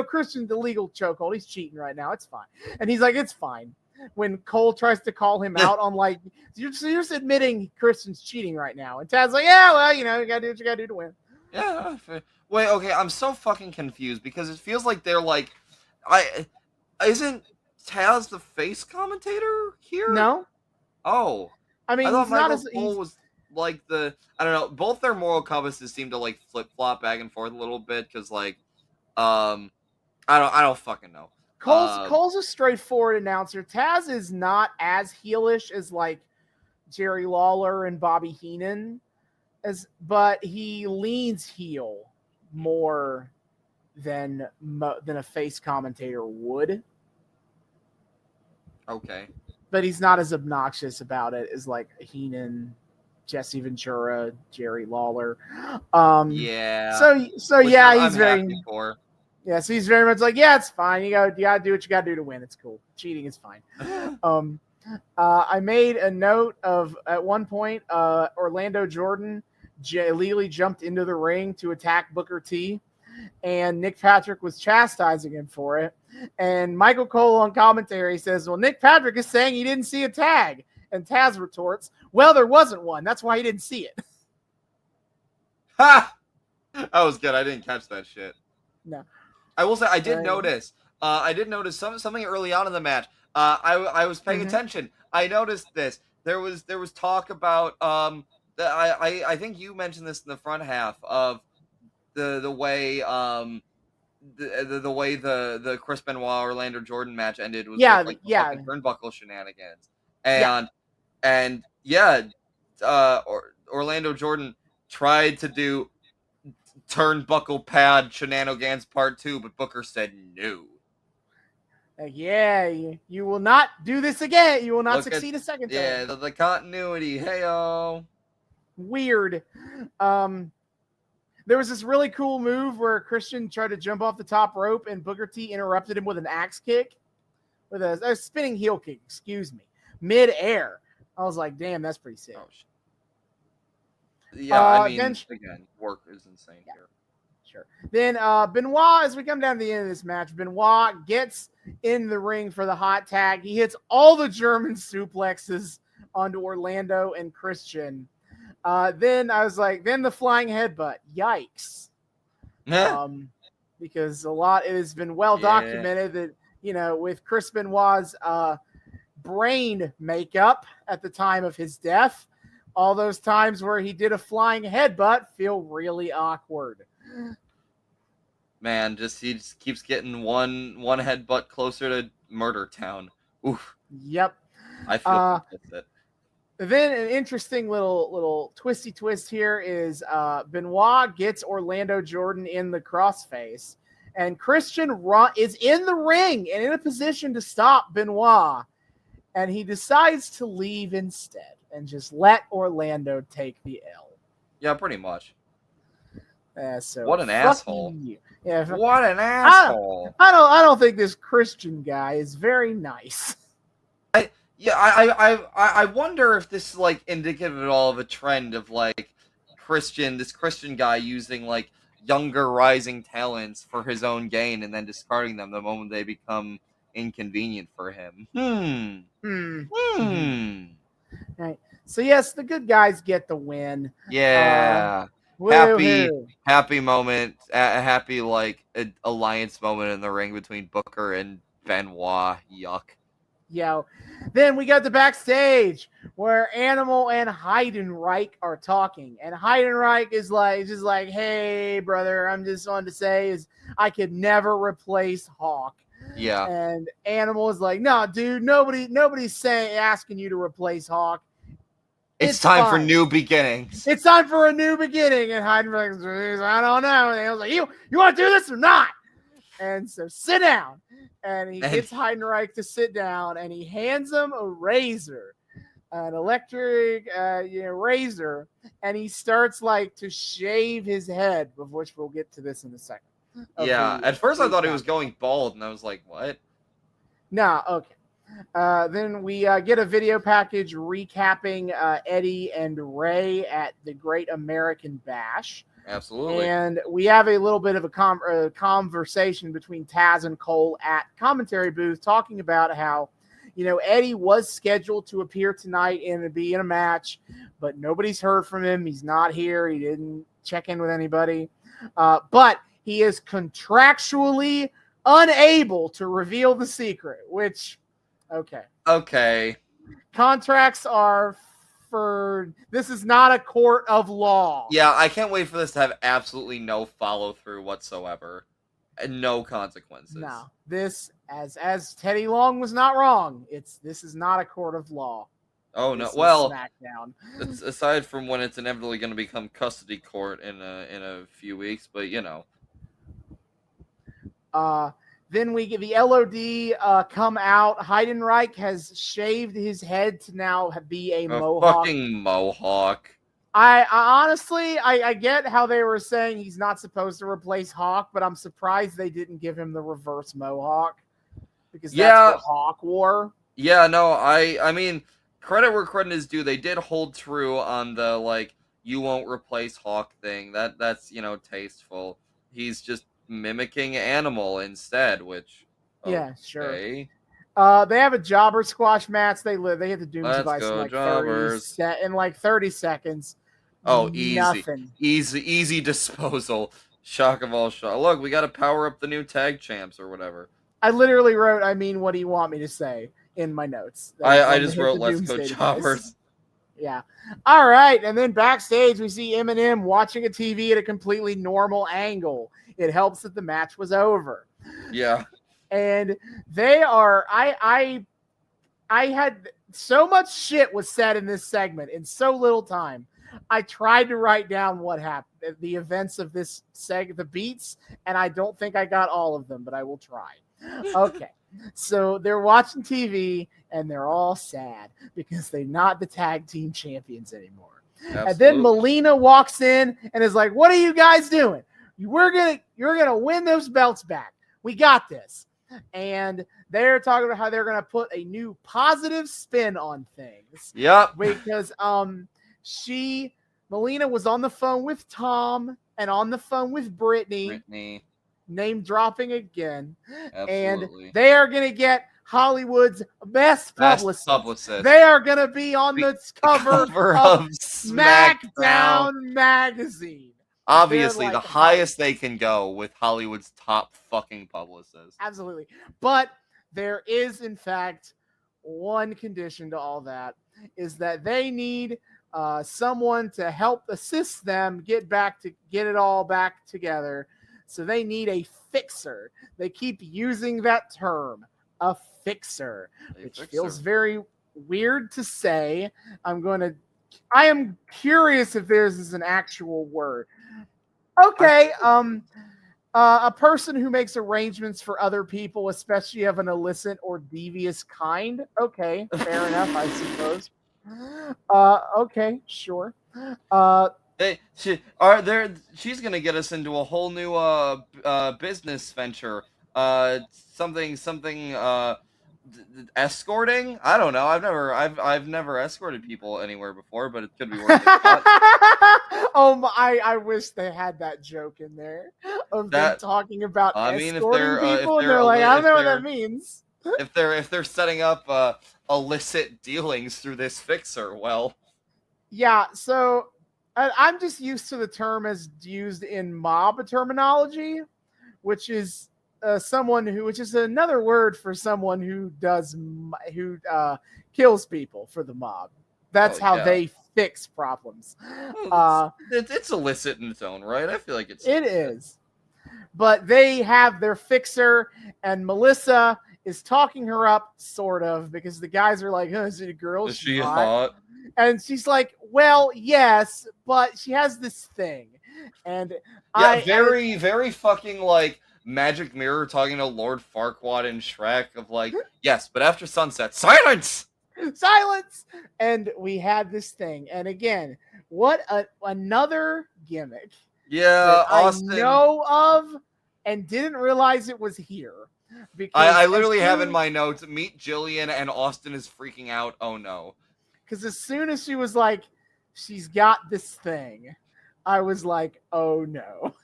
Christian's the legal chokehold. He's cheating right now. It's fine. And he's like, it's fine. When Cole tries to call him out on like, you're just admitting Christian's cheating right now. And Taz's like, yeah, well, you gotta do what you gotta do to win. Yeah. Wait, okay, I'm so fucking confused because it feels like they're like, isn't Taz the face commentator here? No. Oh. I mean, I thought Michael Cole was like I don't know, both their moral compasses seem to like flip-flop back and forth a little bit because like, I don't fucking know. Cole's a straightforward announcer. Taz is not as heelish as like Jerry Lawler and Bobby Heenan, but he leans heel more than a face commentator would. Okay. But he's not as obnoxious about it as like Heenan, Jesse Ventura, Jerry Lawler. Yeah. So yeah, he's very happy for. Yeah, so he's very much like, yeah, it's fine. You gotta do what you gotta do to win. It's cool. Cheating is fine. I made a note of at one point, Orlando Jordan illegally jumped into the ring to attack Booker T, and Nick Patrick was chastising him for it. And Michael Cole on commentary says, well, Nick Patrick is saying he didn't see a tag. And Taz retorts, well, there wasn't one. That's why he didn't see it. Ha! That was good. I didn't catch that shit. No. I will say I did notice. I did notice something early on in the match. I was paying attention. I noticed this. There was talk about I think you mentioned this in the front half of the way the way the Chris Benoit Orlando Jordan match ended was with, like, the fucking turnbuckle shenanigans. And Orlando Jordan tried to do turnbuckle pad shenanigans part 2, but Booker said no. You will not do this again. You will not succeed a second time. Yeah, the continuity. Hey-o. Weird. There was this really cool move where Christian tried to jump off the top rope and Booker T interrupted him with an axe kick. With a spinning heel kick, mid-air. I was like, damn, that's pretty sick. Oh, shit. Yeah, I mean, again, work is insane here. Sure. Then Benoit, as we come down to the end of this match, Benoit gets in the ring for the hot tag. He hits all the German suplexes onto Orlando and Christian. Then I was like, then the flying headbutt. Yikes. Because it has been well documented that, with Chris Benoit's brain makeup at the time of his death, all those times where he did a flying headbutt feel really awkward. Man, he just keeps getting one headbutt closer to Murder Town. Oof. Yep. I feel with it. Then an interesting little twisty twist here is Benoit gets Orlando Jordan in the crossface, and Christian is in the ring and in a position to stop Benoit, and he decides to leave instead and just let Orlando take the L. Yeah, pretty much. So what an asshole! Yeah, what an asshole! I don't think this Christian guy is very nice. I wonder if this is like indicative at all of a trend of like this Christian guy using like younger rising talents for his own gain and then discarding them the moment they become inconvenient for him. Right. So yes, the good guys get the win. Yeah. Happy moment, a happy like alliance moment in the ring between Booker and Benoit. Yuck. Then we got the backstage where Animal and Heidenreich are talking, and Heidenreich is just like, hey brother, I'm just wanting to say is I could never replace Hawk. Yeah. And Animal is like, no, dude, nobody's asking you to replace Hawk. It's time for new beginnings. It's time for a new beginning. And Heidenreich, I don't know. And I was like, you want to do this or not? And so sit down. And he gets Heidenreich to sit down, and he hands him a razor, an electric razor, and he starts like to shave his head, of which we'll get to this in a second. Yeah, at first I thought he was going bald, and I was like, what? No, okay. Then we get a video package recapping Eddie and Rey at the Great American Bash. Absolutely. And we have a little bit of a conversation between Taz and Cole at commentary booth talking about how, Eddie was scheduled to appear tonight and be in a match, but nobody's heard from him. He's not here. He didn't check in with anybody. But he is contractually unable to reveal the secret, which, okay. Contracts are this is not a court of law. Yeah, I can't wait for this to have absolutely no follow-through whatsoever. And no consequences. No, this, as Teddy Long was not wrong, this is not a court of law. Oh, no. This well, Smackdown. It's, aside from when it's inevitably going to become custody court in a few weeks, but Then we get the LOD come out. Heidenreich has shaved his head to now be a mohawk. Fucking mohawk. I honestly, I get how they were saying he's not supposed to replace Hawk, but I'm surprised they didn't give him the reverse mohawk, because that's what Hawk wore. Yeah, no, I mean, credit where credit is due. They did hold true on the you won't replace Hawk thing. That's tasteful. He's just mimicking Animal instead, which sure. Okay. They have a jobber squash match. They hit the Doom device in 30 seconds. Oh, Nothing. Easy disposal. Shock of all shock. Look, we got to power up the new tag champs or whatever. I literally wrote, what do you want me to say in my notes? I just wrote, let's go jobbers. Yeah. All right. And then backstage, we see Eminem watching a TV at a completely normal angle. It helps that the match was over. Yeah. And they are, I had so much shit was said in this segment in so little time. I tried to write down what happened, the events of this the beats, and I don't think I got all of them, but I will try. Okay. So they're watching TV and they're all sad because they're not the tag team champions anymore. Absolutely. And then Melina walks in and is like, "What are you guys doing? You're gonna win those belts back. We got this." And they're talking about how they're gonna put a new positive spin on things. Yep. Because Melina was on the phone with Tom and on the phone with Brittany. Name dropping again. Absolutely. And they are gonna get Hollywood's best publicist. They They are gonna be on the cover of Smackdown magazine. Obviously, the highest they can go with Hollywood's top fucking publicist. Absolutely. But there is, in fact, one condition to all that, is that they need someone to help assist them get it all back together. So they need a fixer. They keep using that term, a fixer, which feels very weird to say. I am curious if theirs is an actual word. Okay, a person who makes arrangements for other people, especially of an illicit or devious kind. Okay, fair enough, I suppose. Okay, sure. She's gonna get us into a whole new business venture. Something escorting. I don't know. I've never escorted people anywhere before, but it could be worth it. I wish they had that joke in there of them talking about escorting people, and they're like, I don't know what that means. If they're setting up illicit dealings through this fixer, well, yeah. So I'm just used to the term as used in mob terminology, which is which is another word for someone who kills people for the mob. That's how they fix problems. It's illicit in its own right. I feel like it is. But they have their fixer, and Melissa is talking her up, sort of, because the guys are like, "Is it a girl? Is she hot?" And she's like, "Well, yes, but she has this thing." And very fucking magic mirror talking to Lord Farquaad and Shrek of like, yes, but after sunset, silence! Silence! And we had this thing. And again, what another gimmick Yeah, that I Austin. know of and didn't realize it was here. I Because literally have in my notes, meet Jillian and Austin is freaking out. Oh no. Because as soon as she was like, she's got this thing, I was like, oh no.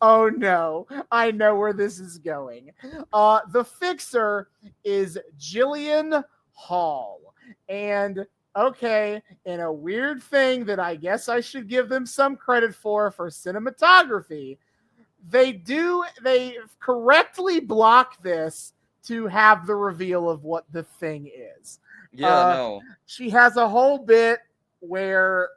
Oh no. I know where this is going. The fixer is Jillian Hall. And okay, in a weird thing that I guess I should give them some credit for cinematography, they correctly block this to have the reveal of what the thing is. Yeah, no. She has a whole bit where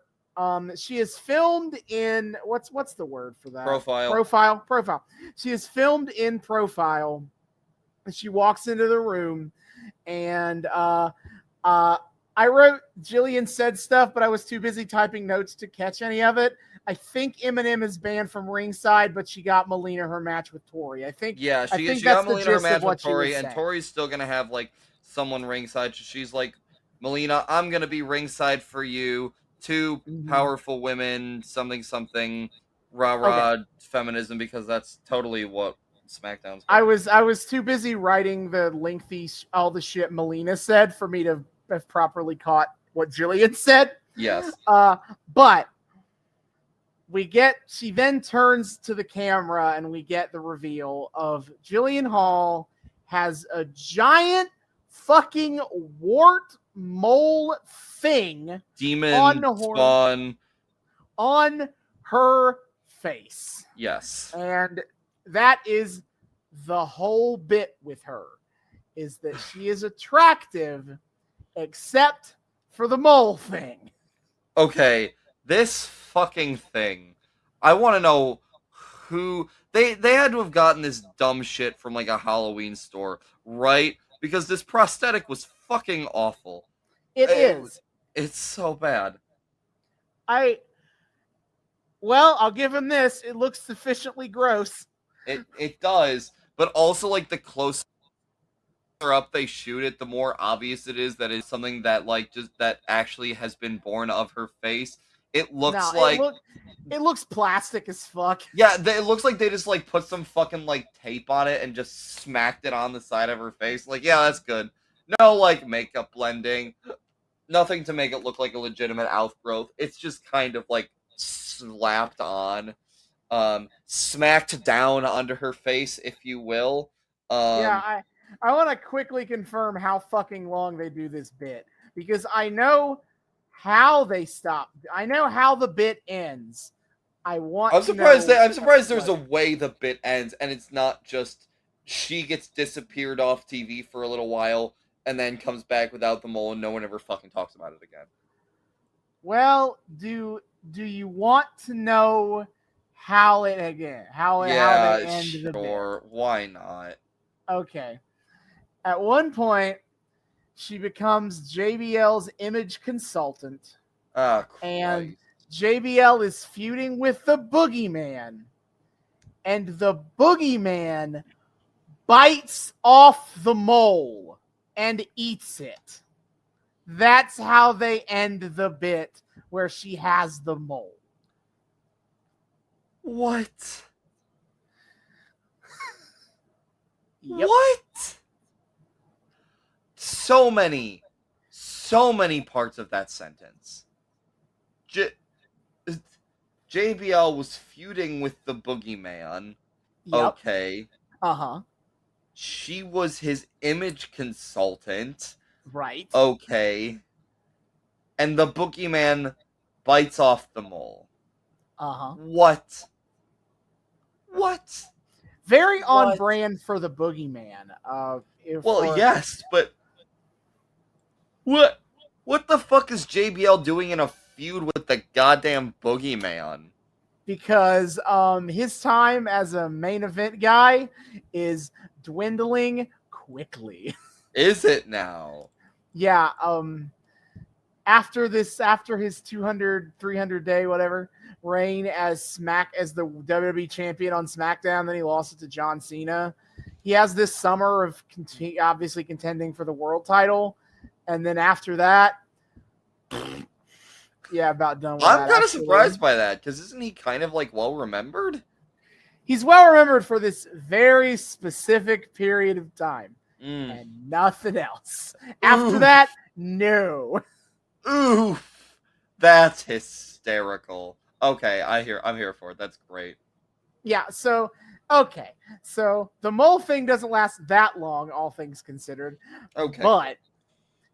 she is filmed in what's the word for that? Profile. She is filmed in profile. She walks into the room, and I wrote Jillian said stuff, but I was too busy typing notes to catch any of it. I think Eminem is banned from ringside, but she got Melina her match with Tori. She got Melina her match with Tori, and Tori's still gonna have like someone ringside. She's like, Melina, I'm gonna be ringside for you. Two powerful women, something, rah feminism, because that's totally what SmackDown's about. I was too busy writing the lengthy all the shit Melina said for me to have properly caught what Jillian said. Yes. But she then turns to the camera and we get the reveal of Jillian Hall has a giant fucking wart mole thing demon spawn on her face. Yes. And that is the whole bit with her, is that she is attractive except for the mole thing. Okay, this fucking thing. I want to know who they had to have gotten this dumb shit from like a Halloween store, right? Because this prosthetic was fucking awful. It is. It's so bad. I'll give him this. It looks sufficiently gross. It does, but also like the closer up they shoot it, the more obvious it is that it's something that like just that actually has been born of her face. It looks it looks plastic as fuck. Yeah, it looks like they just like put some fucking like tape on it and just smacked it on the side of her face. Like, yeah, that's good. No like makeup blending, nothing to make it look like a legitimate outgrowth. It's just kind of like slapped on, smacked down onto her face, if you will. I want to quickly confirm how fucking long they do this bit, because I know how they stop. I know how the bit ends. I'm surprised there's a way the bit ends, and it's not just she gets disappeared off TV for a little while and then comes back without the mole and no one ever fucking talks about it again. Well, do you want to know how they end the bit? Why not? Okay. At one point, she becomes JBL's image consultant. And JBL is feuding with the Boogeyman. And the Boogeyman bites off the mole and eats it. That's how they end the bit where she has the mole. What? Yep. What? So many parts of that sentence. JBL was feuding with the Boogeyman. Yep. Okay. Uh-huh. She was his image consultant. Right. Okay. And the Boogeyman bites off the mole. Uh-huh. What? Very on brand for the Boogeyman. Yes, but what the fuck is JBL doing in a feud with the goddamn Boogeyman? Because his time as a main event guy is dwindling quickly. Is it now? Yeah, after his 200, 300 day, whatever, reign as the WWE champion on SmackDown, then he lost it to John Cena. He has this summer of obviously contending for the world title. And then after that, yeah, about done with that. I'm kind of surprised by that, because isn't he kind of like well remembered? He's well remembered for this very specific period of time and nothing else. After that, no. Ooh, that's hysterical. Okay, I'm here for it. That's great. Yeah, so okay. So the mole thing doesn't last that long, all things considered. Okay. But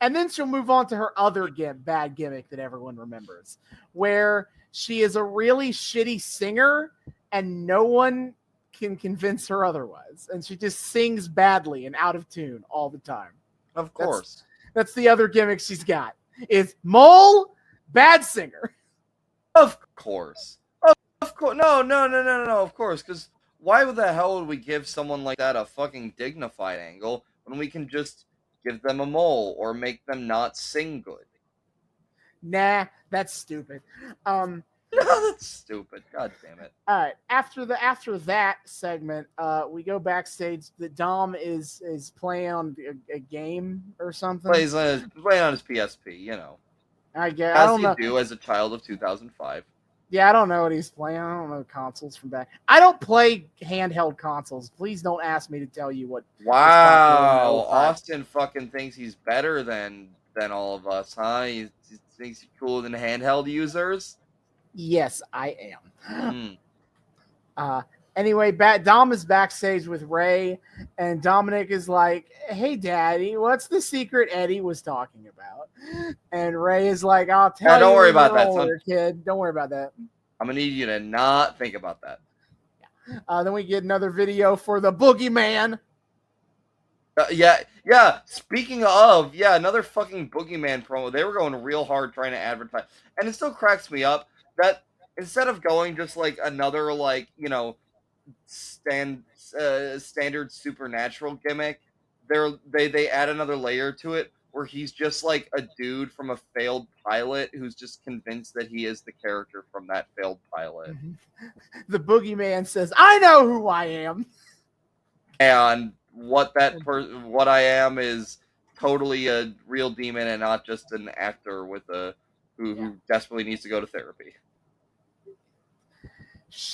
and then she'll move on to her other bad gimmick that everyone remembers, where she is a really shitty singer and no one can convince her otherwise. And she just sings badly and out of tune all the time. Of course. That's the other gimmick she's got. Is mole, bad singer. Of course. Of course. No. Of course. Because why the hell would we give someone like that a fucking dignified angle when we can just give them a mole or make them not sing good? Nah, that's stupid. No, that's stupid. God damn it. All right. After that segment, we go backstage. The Dom is playing on a game or something. Playing on his PSP, you know. I guess. As you do as a child of 2005. Yeah, I don't know what he's playing. I don't know consoles from back. I don't play handheld consoles. Please don't ask me to tell you what. Wow, Austin fucking thinks he's better than all of us, huh? He thinks he's cooler than handheld users. Yes, I am. Anyway, Dom is backstage with Rey, and Dominik is like, "Hey, Daddy, what's the secret Eddie was talking about?" And Rey is like, "I'll tell you. Don't worry about that, son. Kid. Don't worry about that. I'm gonna need you to not think about that." Then we get another video for the Boogeyman. Yeah. Speaking of, another fucking Boogeyman promo. They were going real hard trying to advertise, and it still cracks me up that instead of going just like another like standard supernatural gimmick, they add another layer to it where he's just like a dude from a failed pilot who's just convinced that he is the character from that failed pilot. The Boogeyman says, "I know who I am," and what I am is totally a real demon and not just an actor with who desperately needs to go to therapy.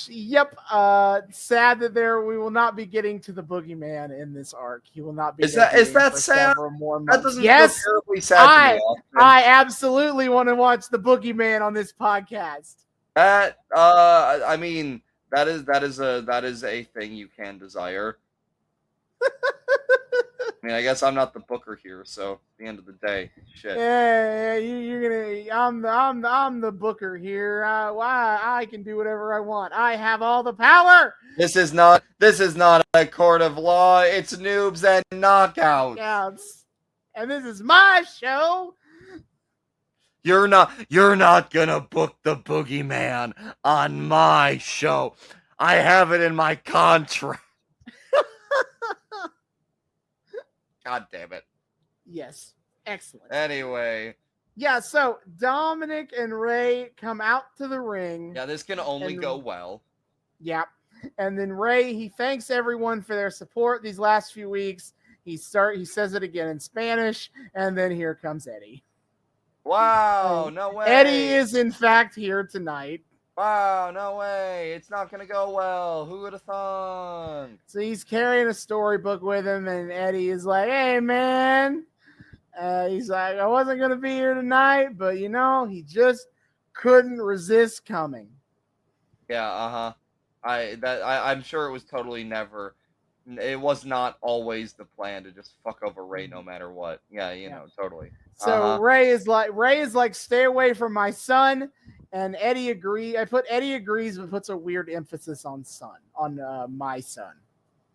Yep. Sad that we will not be getting to the Boogeyman in this arc. He will not be. Is that sad? More that doesn't yes, feel terribly sad to me. I absolutely want to watch the Boogeyman on this podcast. I mean, that is a thing you can desire. I mean, I guess I'm not the booker here, so at the end of the day, shit. Yeah, you're gonna. I'm the booker here. I can do whatever I want. I have all the power. This is not a court of law. It's Noobs and Knockouts. And this is my show. You're not gonna book the Boogeyman on my show. I have it in my contract. God damn it. Yes. Excellent. Anyway. Yeah, so Dominik and Rey come out to the ring. Yeah, this can only go well. Yeah. And then Rey, he thanks everyone for their support these last few weeks. He says it again in Spanish, and then here comes Eddie. Wow, no way. Eddie is in fact here tonight. Wow, no way. It's not going to go well. Who would have thought? So he's carrying a storybook with him, and Eddie is like, "Hey, man." He's like, "I wasn't going to be here tonight, but, he just couldn't resist coming." Yeah, I'm sure it was totally never. It was not always the plan to just fuck over Rey no matter what. Yeah, totally. So Rey is like, "Stay away from my son." And Eddie agrees, but puts a weird emphasis on son, on my son.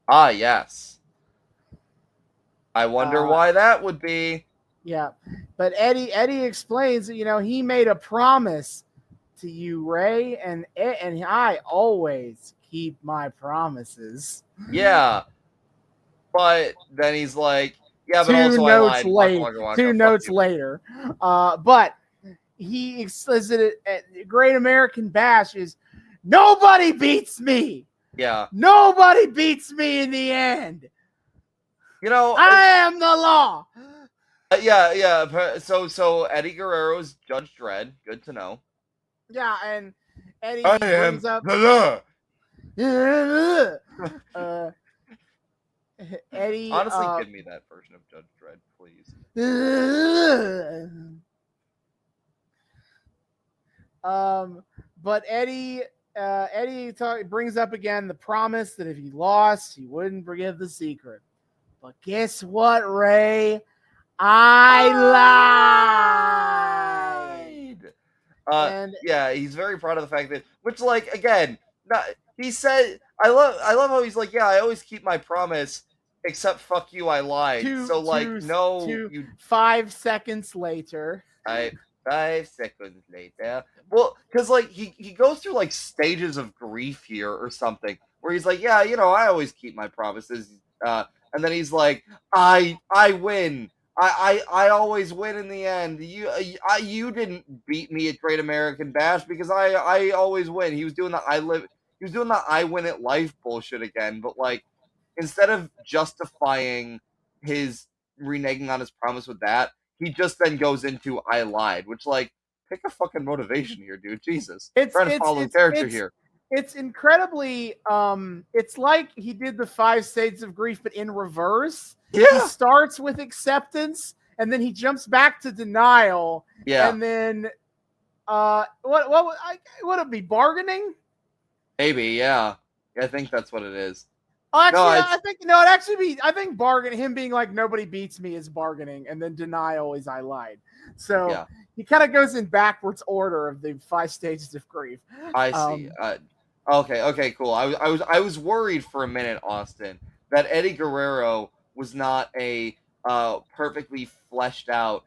Ah, yes. I wonder why that would be. Yeah, but Eddie explains that he made a promise to you, Rey, and I always keep my promises. Yeah, but then he's like, "Yeah, but Two also notes I lied." Two notes later, but he says it at Great American Bash is, nobody beats me. Yeah. Nobody beats me in the end. You know, I am the law. yeah. So Eddie Guerrero's Judge Dredd. Good to know. Yeah, and Eddie brings up the law. Eddie, honestly, give me that version of Judge Dredd, please. But Eddie brings up again the promise that if he lost, he wouldn't forgive the secret. But guess what, Rey? I lied. And yeah, he's very proud of the fact that, which, like, again, he said, I love how he's like, yeah, I always keep my promise, except fuck you, I lied. No, 5 seconds later. 5 seconds later. Well, because, like, he goes through, like, stages of grief here or something, where he's like, yeah, I always keep my promises. And then he's like, I win. I always win in the end. You didn't beat me at Great American Bash because I always win. He was doing the I win at life bullshit again, but, like, instead of justifying his reneging on his promise with that, he just then goes into I lied, which, like, pick a fucking motivation here, dude. Jesus. Trying to follow the character here. It's incredibly it's like he did the 5 stages of grief, but in reverse. Yeah. He starts with acceptance and then he jumps back to denial. Yeah. And then what would it be, bargaining? Maybe, yeah. I think that's what it is. I think bargaining, him being like nobody beats me, is bargaining, and then denial is I lied. So yeah. He kind of goes in backwards order of the 5 stages of grief. I see. Okay, cool. I was worried for a minute, Austin, that Eddie Guerrero was not a perfectly fleshed out,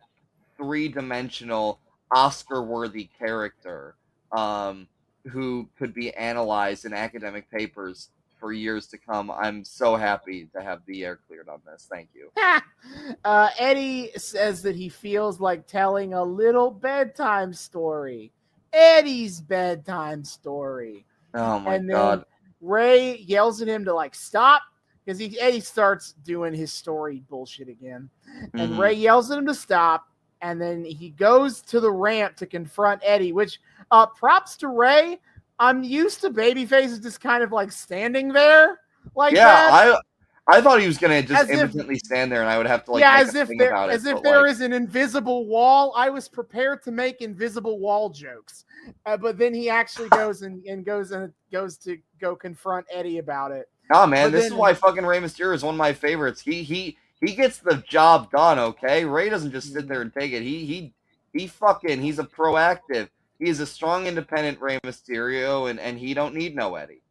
3-dimensional, Oscar-worthy character who could be analyzed in academic papers for years to come. I'm so happy to have the air cleared on this. Thank you. Eddie says that he feels like telling a little bedtime story. Eddie's bedtime story. Oh my God. Rey yells at him to, like, stop, because Eddie starts doing his story bullshit again. And Rey yells at him to stop, and then he goes to the ramp to confront Eddie, which props to Rey. I'm used to babyfaces just kind of, like, standing there like that. Yeah, I thought he was gonna just impotently stand there, and I would have to, like, as if there is an invisible wall. I was prepared to make invisible wall jokes, but then he actually goes to go confront Eddie about it. Oh man, this is why fucking Rey Mysterio is one of my favorites. He gets the job done. Okay, Rey doesn't just sit there and take it. He's a proactive. He is a strong, independent Rey Mysterio, and he don't need no Eddie.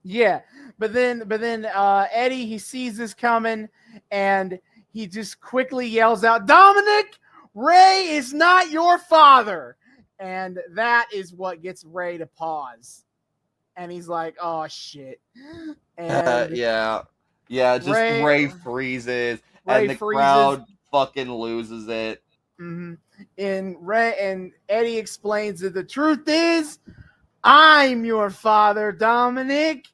Yeah, but then Eddie, he sees this coming, and he just quickly yells out, "Dominik, Rey is not your father," and that is what gets Rey to pause, and he's like, "Oh shit!" And just Rey freezes, and the crowd fucking loses it. Mm-hmm. And Eddie explains that the truth is, I'm your father, Dominik.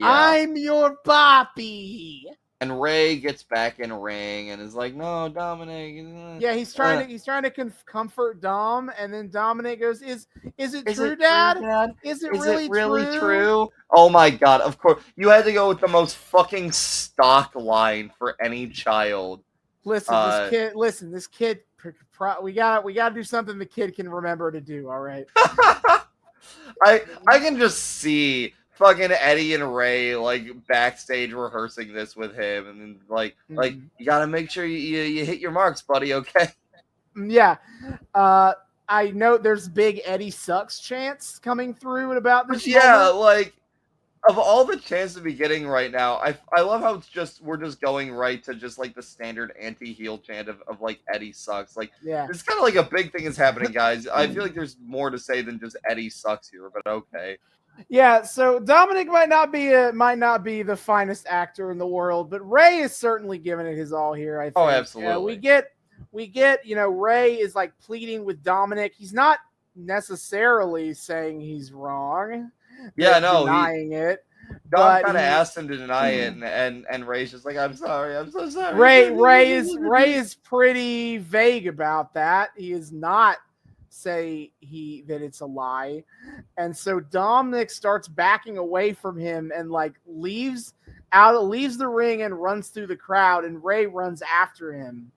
Yeah. I'm your papi. And Rey gets back in a ring and is like, "No, Dominik." Yeah, he's trying to comfort Dom, and then Dominik goes, "Is it true, Dad? Is it really true?" Oh my God! Of course, you had to go with the most fucking stock line for any child. Listen, this kid. We gotta do something the kid can remember to do. All right. I can just see fucking Eddie and Rey, like, backstage rehearsing this with him, and then, like you gotta make sure you hit your marks, buddy. Okay. Yeah. I know there's big Eddie sucks chants coming through at about this. Yeah, like, of all the chants to be getting right now, I love how we're just going right to just, like, the standard anti-heel chant of like, Eddie sucks. Like, yeah, it's kind of like a big thing is happening, guys. I feel like there's more to say than just Eddie sucks here, but okay. Yeah, so Dominik might not be the finest actor in the world, but Rey is certainly giving it his all here, I think. Oh, absolutely. We get Rey is, like, pleading with Dominik. He's not necessarily saying he's wrong. Yeah, no, denying it. Dom But kind of asked him to deny it, and Ray's just like, I'm sorry, I'm so sorry. Rey is pretty vague about that. He is not say that it's a lie. And so Dominik starts backing away from him and like leaves the ring and runs through the crowd, and Rey runs after him.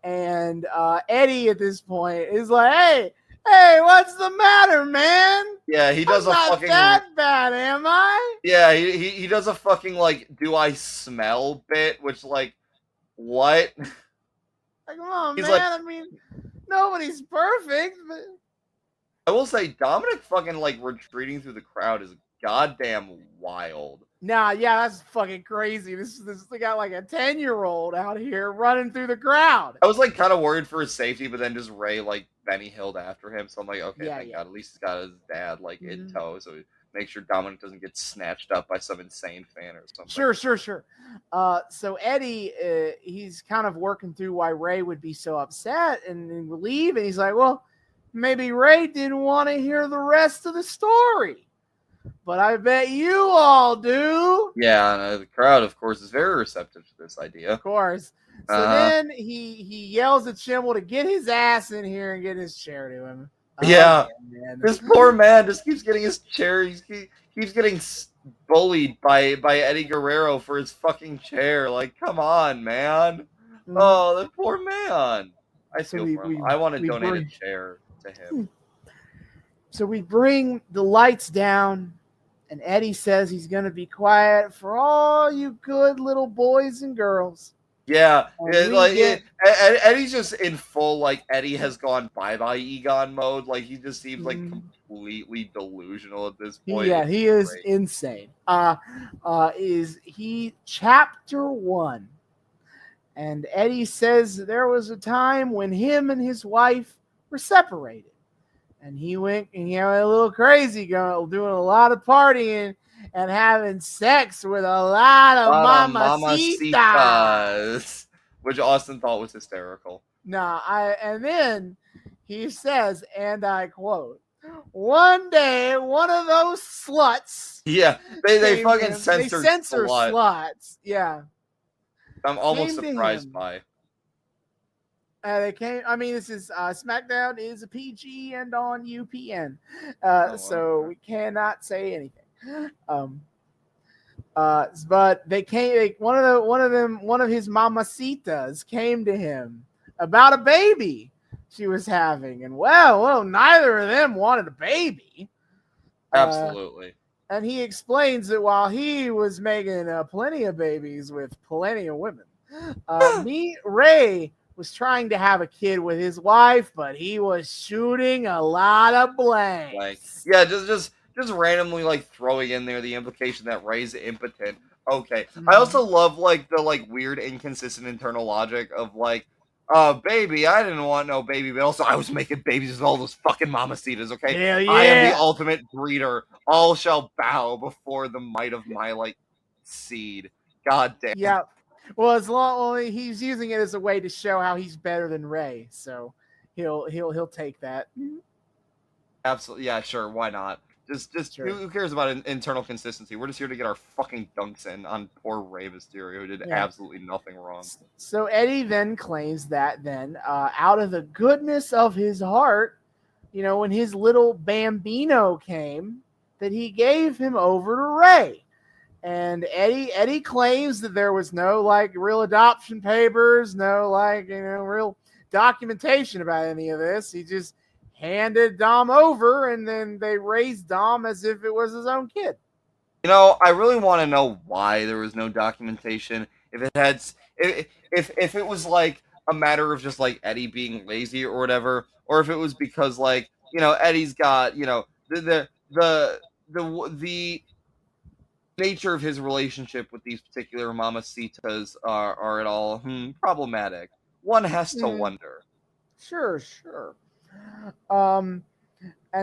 And Eddie at this point is like, hey, what's the matter, man? Yeah, he does I'm not fucking that bad, am I? Yeah, he does a fucking like, do I smell bit, which like, what? Like, come on, He's man. like, I mean, nobody's perfect, but I will say Dominik fucking like retreating through the crowd is goddamn wild. nah, yeah, that's fucking crazy. This they got like a 10-year-old out here running through the crowd. I was like kind of worried for his safety, but then just Rey like Benny Hilled after him, so I'm like, okay, thank God, at least he's got his dad like in tow, so make sure Dominik doesn't get snatched up by some insane fan or something. Sure. So Eddie, he's kind of working through why Rey would be so upset and leave, and he's like, well, maybe Rey didn't want to hear the rest of the story, but I bet you all do. Yeah, the crowd, of course, is very receptive to this idea. Of course. So then he yells at Chimmel to get his ass in here and get his chair to him. Yeah, this poor man just keeps getting his chair. He keeps getting bullied by Eddie Guerrero for his fucking chair. Like, come on, man. Oh, that poor man. I feel for him. I want to donate a chair to him. So we bring the lights down, and Eddie says he's going to be quiet for all you good little boys and girls. Yeah, Eddie's just in full, like, Eddie has gone bye-bye Egon mode. Like, he just seems, like, completely delusional at this point. Yeah, he is insane. Is he Chapter 1? And Eddie says there was a time when him and his wife were separated. And he went and he went a little crazy, doing a lot of partying and having sex with a lot of mamacitas. Which Austin thought was hysterical. And then he says, and I quote, one day one of those sluts. Yeah, they fucking censor sluts. Yeah. I'm almost surprised by. They came. I mean, this is Smackdown is a PG and on UPN, so we cannot say anything. But they came. One of his mamacitas came to him about a baby she was having, and well, neither of them wanted a baby. Absolutely. And he explains that while he was making plenty of babies with plenty of women, Rey was trying to have a kid with his wife, but he was shooting a lot of blanks. Yeah, just randomly like throwing in there the implication that Rey's impotent. Okay. I also love like the like weird inconsistent internal logic of like, baby, I didn't want no baby, but also I was making babies with all those fucking mamacitas, okay? Hell yeah. I am the ultimate breeder. All shall bow before the might of my like seed. God damn. Yeah. Well, he's using it as a way to show how he's better than Rey, so he'll take that. Absolutely, yeah, sure, why not? Just sure. Who cares about internal consistency? We're just here to get our fucking dunks in on poor Rey Mysterio, who did absolutely nothing wrong. So Eddie then claims that out of the goodness of his heart, when his little bambino came, that he gave him over to Rey. And Eddie claims that there was no like real adoption papers, no like real documentation about any of this. He just handed Dom over, and then they raised Dom as if it was his own kid. I really want to know why there was no documentation. If it was like a matter of just like Eddie being lazy or whatever, or if it was because like Eddie's got the nature of his relationship with these particular mamacitas are at all problematic. One has to wonder. Sure. And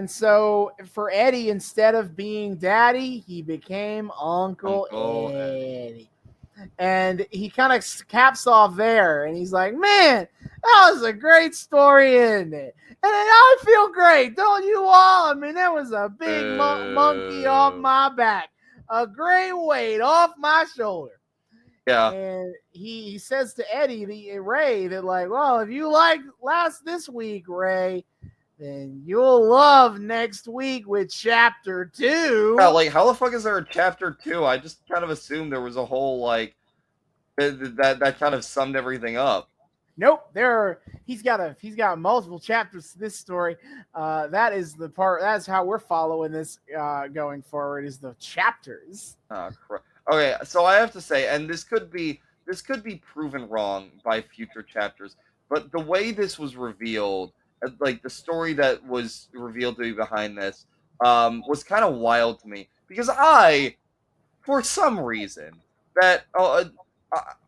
so for Eddie, instead of being daddy, he became Uncle Eddie. And he kind of caps off there, and he's like, "Man, that was a great story, isn't it? And I feel great, don't you all? I mean, there was a big monkey off my back, a great weight off my shoulder." Yeah. And he says to Eddie, Rey, that like, well, if you like this week, Rey, then you'll love next week with chapter 2. Yeah, like, how the fuck is there a chapter 2? I just kind of assumed there was a whole, like, that kind of summed everything up. Nope, he's got multiple chapters to this story. That is the part. That's how we're following this going forward. Is the chapters. Okay, so I have to say, and this could be proven wrong by future chapters, but the way this was revealed, like the story that was revealed to be behind this, was kind of wild to me because for some reason, that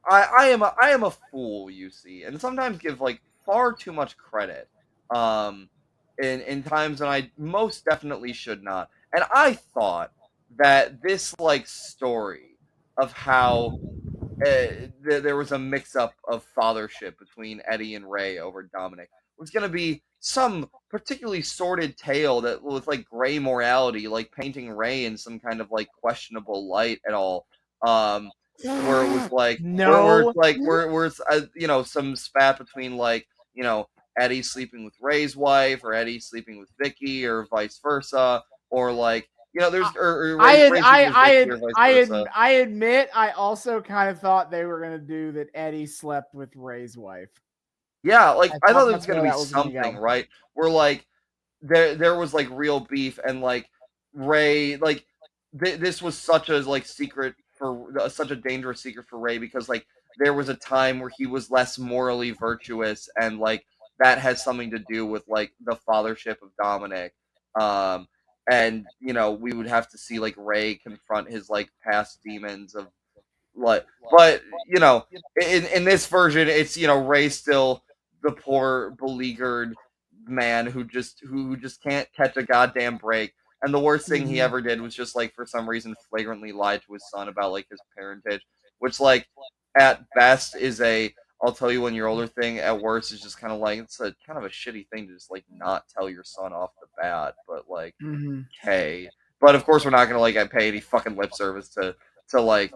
I am a fool, you see, and sometimes give like far too much credit, in times when I most definitely should not. And I thought that this like story of how there was a mix-up of fathership between Eddie and Rey over Dominik was going to be some particularly sordid tale that with like gray morality, like painting Rey in some kind of like questionable light at all. Where it was like where it's you know, some spat between like, you know, Eddie sleeping with Rey's wife or Eddie sleeping with Vicky or vice versa, or like, you know, there's I admit I also kind of thought they were gonna do that. Eddie slept with Rey's wife. Yeah, like I thought there was that's gonna where be that was gonna something, go. right? Where like there was like real beef, and like Rey, like this was such a like secret for such a dangerous secret for Rey, because like there was a time where he was less morally virtuous, and like that has something to do with like the fathership of Dominik. And you know, we would have to see like Rey confront his like past demons of like, but you know, in this version, it's, you know, Rey still the poor beleaguered man who just can't catch a goddamn break. And the worst thing he ever did was just like for some reason flagrantly lie to his son about like his parentage, which like at best is a I'll tell you when you're older thing. At worst is just kind of like it's a kind of a shitty thing to just like not tell your son off the bat. But like, okay, but of course we're not gonna like pay any fucking lip service to like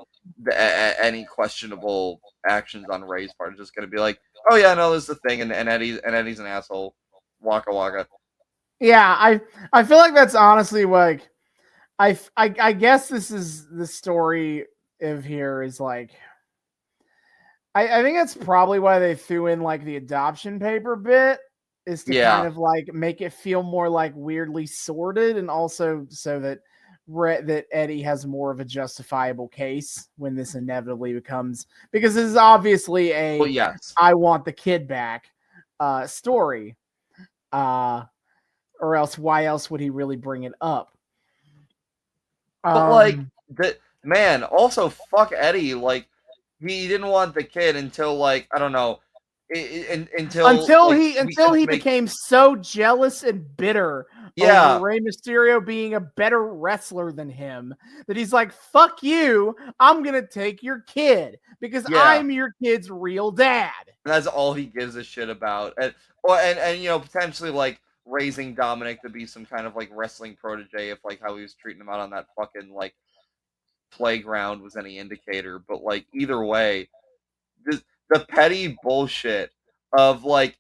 any questionable actions on Rey's part. It's just gonna be like, oh yeah, no, this is the thing, and Eddie's an asshole. Waka waka. Yeah, I feel like that's honestly like I guess this is the story of here is like I think that's probably why they threw in like the adoption paper bit, is to kind of like make it feel more like weirdly sordid, and also so that that Eddie has more of a justifiable case when this inevitably becomes, because this is obviously a I want the kid back story, or else why else would he really bring it up? But like that man, also fuck Eddie, like he didn't want the kid until like I don't know, until he became so jealous and bitter over Rey Mysterio being a better wrestler than him that he's like, fuck you, I'm gonna take your kid because I'm your kid's real dad. And that's all he gives a shit about. And you know, potentially like raising Dominik to be some kind of like wrestling protege, if like how he was treating him out on that fucking like playground was any indicator. But like either way, the petty bullshit of like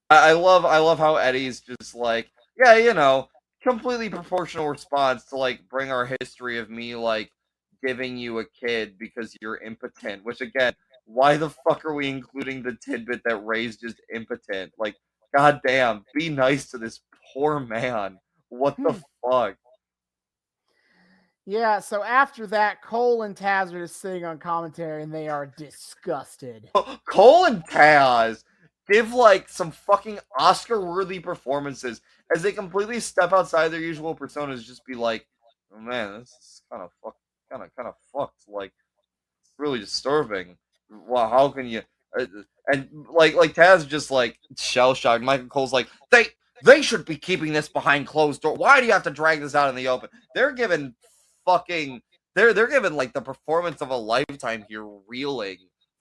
I love how Eddie's just like, yeah, you know, completely proportional response to like bring our history of me like giving you a kid because you're impotent, which again, why the fuck are we including the tidbit that Rey's just impotent? Like, goddamn, be nice to this poor man. What the fuck? Yeah, so after that, Cole and Taz are just sitting on commentary and they are disgusted. Cole and Taz give like some fucking Oscar-worthy performances as they completely step outside their usual personas. Just be like, oh man, this is kind of fucked. Like, it's really disturbing. Wow, how can you? And like Taz just like shell shocked. Michael Cole's like, they should be keeping this behind closed door. Why do you have to drag this out in the open? They're giving fucking they're giving like the performance of a lifetime here, reeling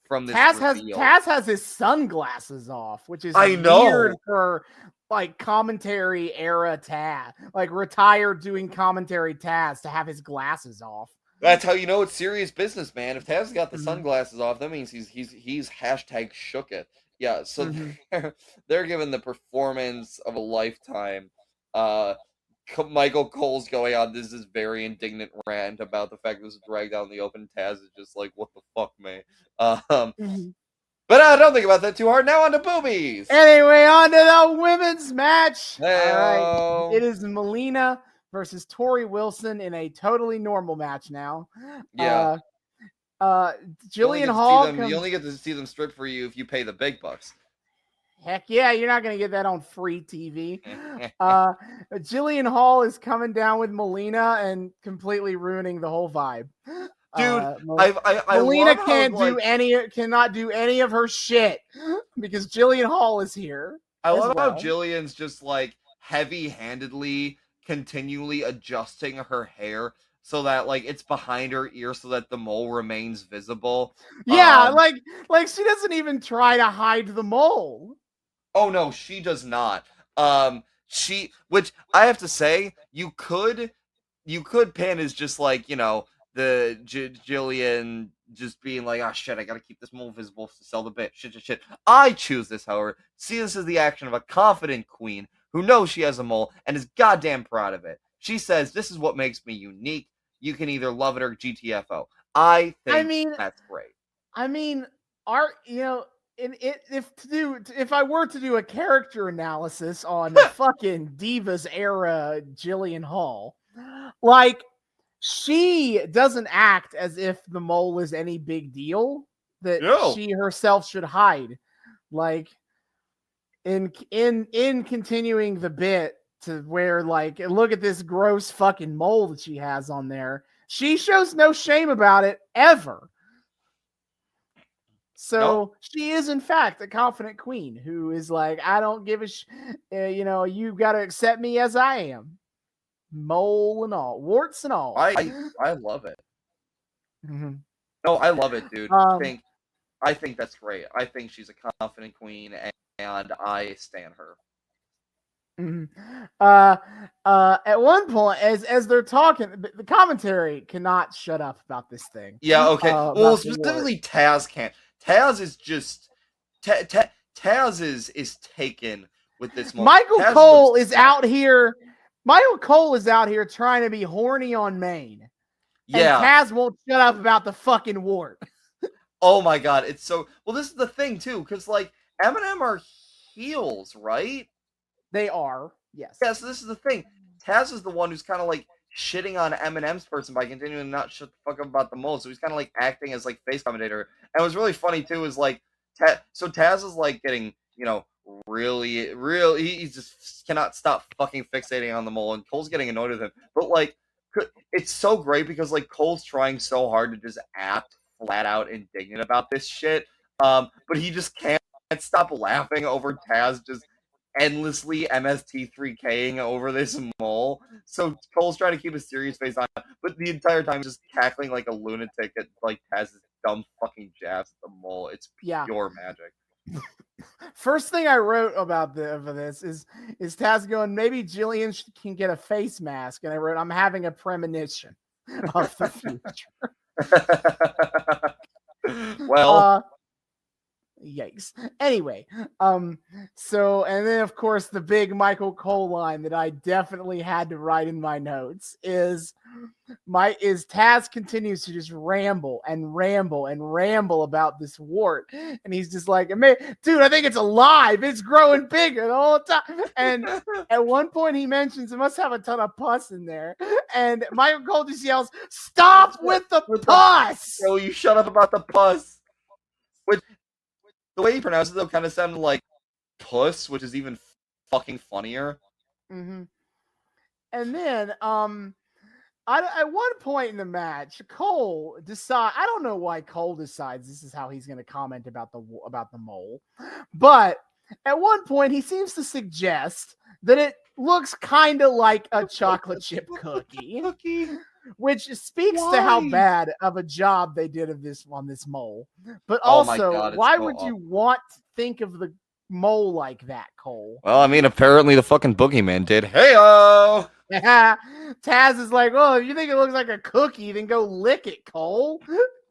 from this reveal. Taz has his sunglasses off, which is I know. weird for like commentary era Taz, like retired doing commentary Taz to have his glasses off. That's how you know it's serious business, man. If Taz got the sunglasses off, that means he's hashtag shook it. Yeah, so they're giving the performance of a lifetime. Michael Cole's going on this is very indignant rant about the fact this is dragged out in the open. Taz is just like, what the fuck, man? But I don't think about that too hard. Now on to boobies. Anyway, on to the women's match. Hey-o. All right. It is Melina versus Tori Wilson in a totally normal match now. Yeah. Jillian Hall. You only get to see them strip for you if you pay the big bucks. Heck yeah, you're not going to get that on free TV. Jillian Hall is coming down with Melina and completely ruining the whole vibe. Dude, Melina cannot do any of her shit because Jillian Hall is here. I love how Jillian's just like heavy-handedly continually adjusting her hair so that like it's behind her ear so that the mole remains visible. Yeah, like she doesn't even try to hide the mole. Oh no, she does not. Which I have to say, you could pin as just like, you know, the Jillian just being like, oh shit, I gotta keep this mole visible to sell the bit. Shit. I choose this, however. See this as the action of a confident queen who knows she has a mole and is goddamn proud of it. She says, this is what makes me unique. You can either love it or GTFO. I think that's great. I mean, if I were to do a character analysis on fucking Divas era Jillian Hall, like, she doesn't act as if the mole is any big deal that she herself should hide. Like, in continuing the bit to where, like, look at this gross fucking mole that she has on there. She shows no shame about it ever. So she is, in fact, a confident queen who is like, I don't give a you got to accept me as I am. Mole and all, warts and all. I love it. No, I love it, dude. I think that's great. I think she's a confident queen, and I stan her. At one point, as they're talking, the commentary cannot shut up about this thing. Yeah, okay. Well, specifically, Taz can't. Taz is just Taz is taken with this moment. Michael Cole is out here trying to be horny on Maine. Yeah. And Taz won't shut up about the fucking wart. Oh my god, it's so well. This is the thing too, because like Eminem are heels, right? They are, yes. Yeah, so this is the thing. Taz is the one who's kind of like shitting on Eminem's person by continuing to not shut the fuck up about the mole. So he's kind of like acting as like face commentator. And what's really funny too is like, Taz is like getting, you know, really, he just cannot stop fucking fixating on the mole, and Cole's getting annoyed with him. But like, it's so great because like Cole's trying so hard to just act flat out indignant about this shit. But he just can't stop laughing over Taz just endlessly MST3King over this mole. So Cole's trying to keep a serious face on, but the entire time just cackling like a lunatic at like Taz's dumb fucking jabs at the mole. It's pure magic. First thing I wrote about this is Taz going, maybe Jillian can get a face mask, and I wrote, I'm having a premonition of the future. Well, yikes. Anyway, so, and then of course the big Michael Cole line that I definitely had to write in my notes is Taz continues to just ramble about this wart, and he's just like, dude, I think it's alive, it's growing bigger the whole time. And at one point he mentions it must have a ton of pus in there, and Michael Cole just yells, stop with the pus. So you shut up about the pus. Which, the way he pronounces it though kind of sounded like puss, which is even fucking funnier. And then at one point in the match, Cole I don't know why Cole decides this is how he's going to comment about the mole, but at one point he seems to suggest that it looks kind of like a chocolate chip cookie. which speaks to how bad of a job they did of this on this mole. But Oh my also, God, it's why so would you awful. want to think of the mole like that, Cole? Well, I mean, apparently the fucking boogeyman did. Heyo! Taz is like, well, if you think it looks like a cookie, then go lick it, Cole.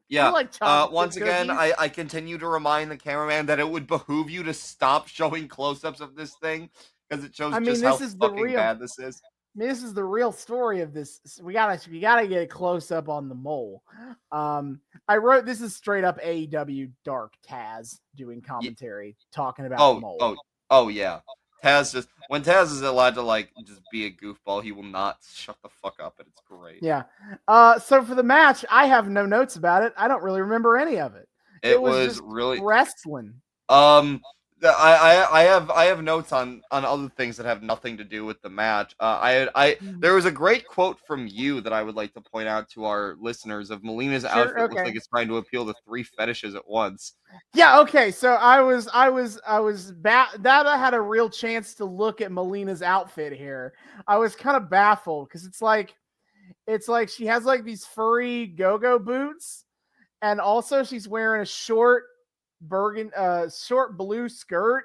Yeah. You like chocolate Once again, cookies. I continue to remind the cameraman that it would behoove you to stop showing close-ups of this thing because it shows just how fucking bad this is. I mean, this is the real story of this. We gotta get a close up on the mole. I wrote this is straight up AEW Dark Taz doing commentary talking about the mole. Oh yeah. When Taz is allowed to like just be a goofball, he will not shut the fuck up, and it's great. Yeah. So for the match, I have no notes about it. I don't really remember any of it. It was just really wrestling. I have notes on other things that have nothing to do with the match. There was a great quote from you that I would like to point out to our listeners of Melina's outfit. Okay. Looks like it's trying to appeal to 3 fetishes at once. Yeah, okay. So that I had a real chance to look at Melina's outfit here. I was kind of baffled because it's like she has like these furry go-go boots, and also she's wearing a short blue skirt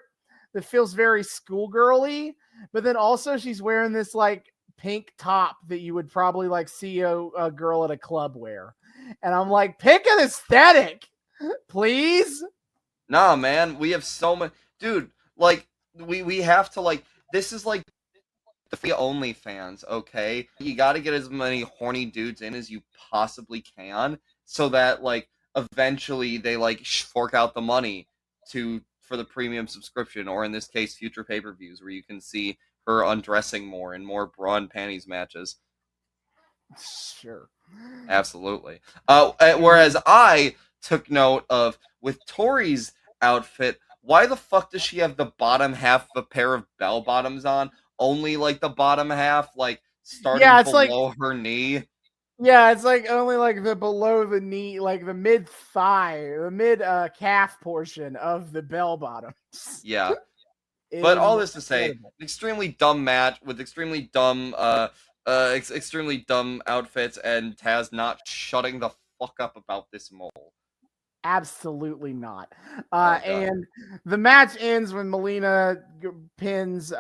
that feels very schoolgirly, but then also she's wearing this like pink top that you would probably like see a girl at a club wear. And I'm like, pick an aesthetic, please. Nah, man, we have so much, dude. Like we have to like. This is like the free OnlyFans, okay? You got to get as many horny dudes in as you possibly can, so that like eventually they like fork out the money for the premium subscription, or in this case, future pay-per-views where you can see her undressing more in more bra and panties matches. Sure. Absolutely. Whereas I took note of with Tori's outfit, why the fuck does she have the bottom half of a pair of bell bottoms on? Only like the bottom half, like starting below her knee. Yeah, it's like only like the below the knee, like the mid thigh, the mid calf portion of the bell bottoms. Yeah. But all this to say, an extremely dumb match with extremely dumb outfits, and Taz not shutting the fuck up about this mole. Absolutely not. And the match ends when Melina pins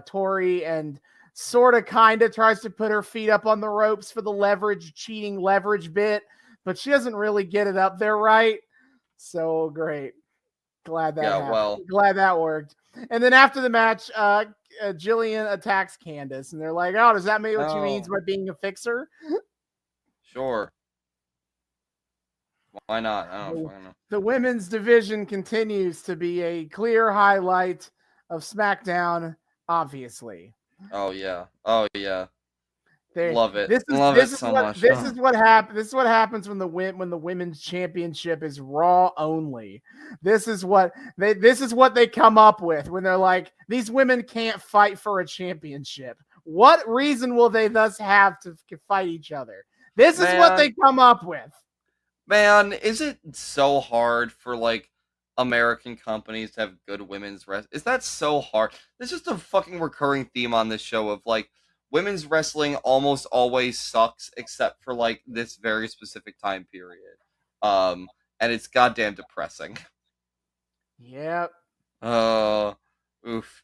Tori and sort of kind of tries to put her feet up on the ropes for the cheating leverage bit, but she doesn't really get it up there right. So great. Glad that happened. Well, glad that worked. And then after the match, Jillian attacks Candace, and they're like, "Oh, does that mean what she means by being a fixer?" Sure. Why not? I don't know. The women's division continues to be a clear highlight of Smackdown, obviously. Oh yeah. Love it. This is what happens when the women's championship is Raw only. This is what they come up with when they're like, these women can't fight for a championship. What reason will they thus have to fight each other? This is what they come up with. Man, is it so hard for like American companies to have good women's wrestling? Is that so hard? There's just a fucking recurring theme on this show of like women's wrestling almost always sucks except for like this very specific time period. And it's goddamn depressing. Yep. Oof.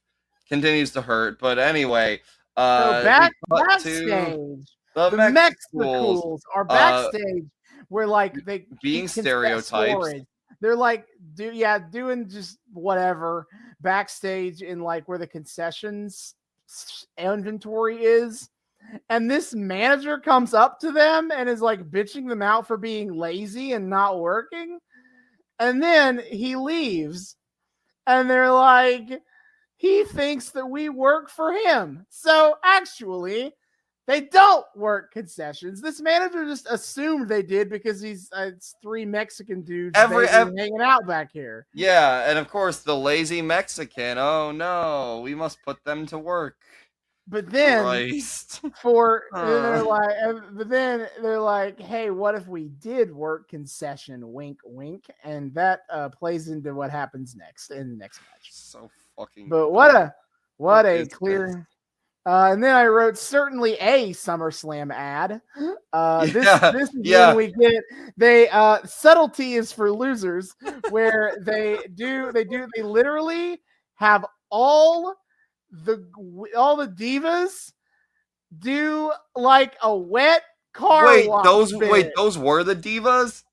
Continues to hurt, but anyway, so backstage, the Mexicools are backstage where like they being stereotypes. They're like doing just whatever backstage in like where the concessions inventory is, and this manager comes up to them and is like bitching them out for being lazy and not working, and then he leaves, and they're like, he thinks that we work for him. So actually they don't work concessions. This manager just assumed they did because it's 3 Mexican dudes hanging out back here. Yeah, and of course the lazy Mexican. Oh no, we must put them to work. But then they're like, hey, what if we did work concession? Wink, wink, and that plays into what happens next in the next match. So fucking. But what a clear. And then I wrote certainly a SummerSlam ad. This is Yeah. when we get subtlety is for losers, where they literally have all the divas do like a wet car wash bit. Those were the divas?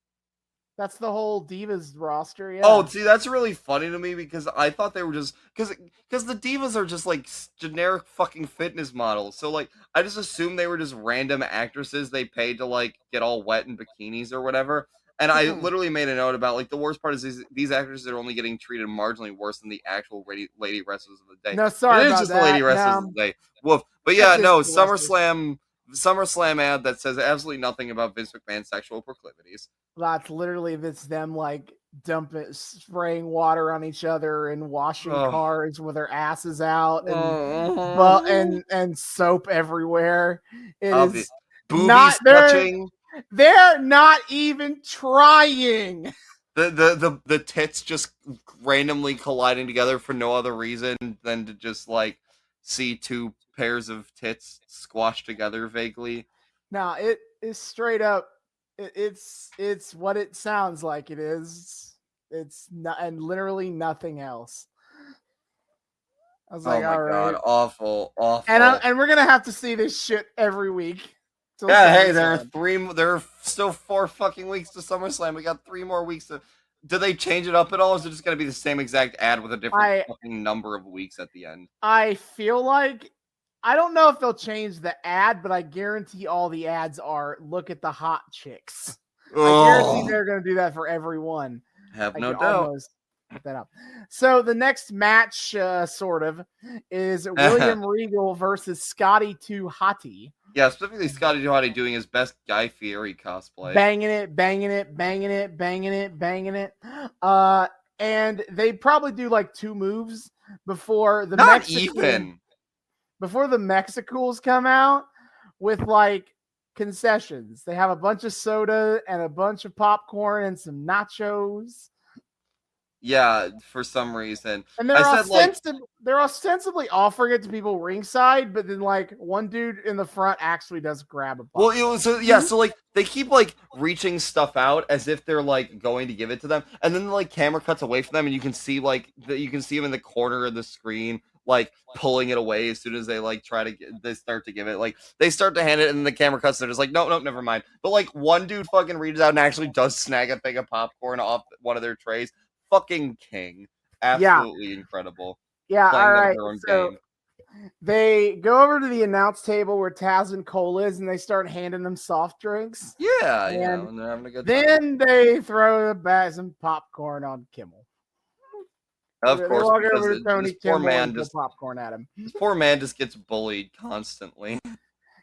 That's the whole divas roster. Yeah. Oh, see, that's really funny to me because I thought they were just because the divas are just like generic fucking fitness models. So like I just assumed they were just random actresses they paid to like get all wet in bikinis or whatever. And I literally made a note about like the worst part is these actresses are only getting treated marginally worse than the actual lady wrestlers of the day. No, sorry it is about just that. the lady wrestlers of the day. Woof. But yeah, no, SummerSlam ad that says absolutely nothing about Vince McMahon's sexual proclivities. That's literally them like spraying water on each other and washing cars with their asses out and soap everywhere. It is boobies touching. They're not even trying. The tits just randomly colliding together for no other reason than to just like see two pairs of tits squashed together vaguely. Now it is straight up. It's what it sounds like it is. It's not, and literally nothing else. I was like, oh my God, awful. And we're gonna have to see this shit every week. Yeah, hey, there are still 4 fucking weeks to SummerSlam. We got 3 more weeks to. Do they change it up at all, or is it just gonna be the same exact ad with a different fucking number of weeks at the end? I feel like I don't know if they'll change the ad, but I guarantee all the ads are look at the hot chicks. I guarantee they're going to do that for everyone. Have no doubt. Put that up. So the next match, sort of, is William Regal versus Scotty 2 Hottie. Yeah, specifically Scotty 2 Hottie doing his best Guy Fieri cosplay. Banging it. And they probably do like 2 moves before the before the Mexicools come out with like concessions. They have a bunch of soda and a bunch of popcorn and some nachos. Yeah, for some reason. And they're ostensibly offering it to people ringside, but then like one dude in the front actually does grab a popcorn. Well, so like they keep like reaching stuff out as if they're like going to give it to them, and then like camera cuts away from them, and you can see them in the corner of the screen like pulling it away as soon as they like they start to give it, like they start to hand it, and then the camera cuts, they're just like no, never mind. But like one dude fucking reaches out and actually does snag a thing of popcorn off one of their trays. Fucking king. Absolutely incredible. Yeah, all right. So they go over to the announce table where Taz and Cole is, and they start handing them soft drinks. Yeah, and they're having a good time. Then they throw some popcorn on Kimmel. Of course, they walk over to Tony Kimmel and throw popcorn at him. This poor man just gets bullied constantly.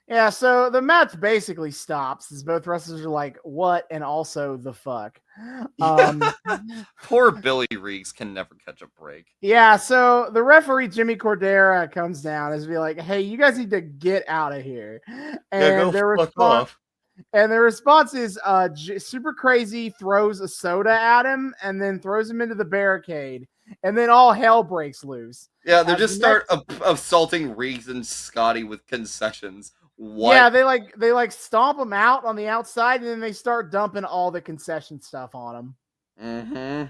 Yeah, so the match basically stops as both wrestlers are like, what? And also the fuck. Poor Billy Reeks can never catch a break. Yeah, so the referee, Jimmy Cordera, comes down and be like, hey, you guys need to get out of here. And their response is Super Crazy throws a soda at him and then throws him into the barricade. And then all hell breaks loose. Yeah, they just start assaulting Reeks and Scotty with concessions. What? Yeah, they stomp them out on the outside, and then they start dumping all the concession stuff on them.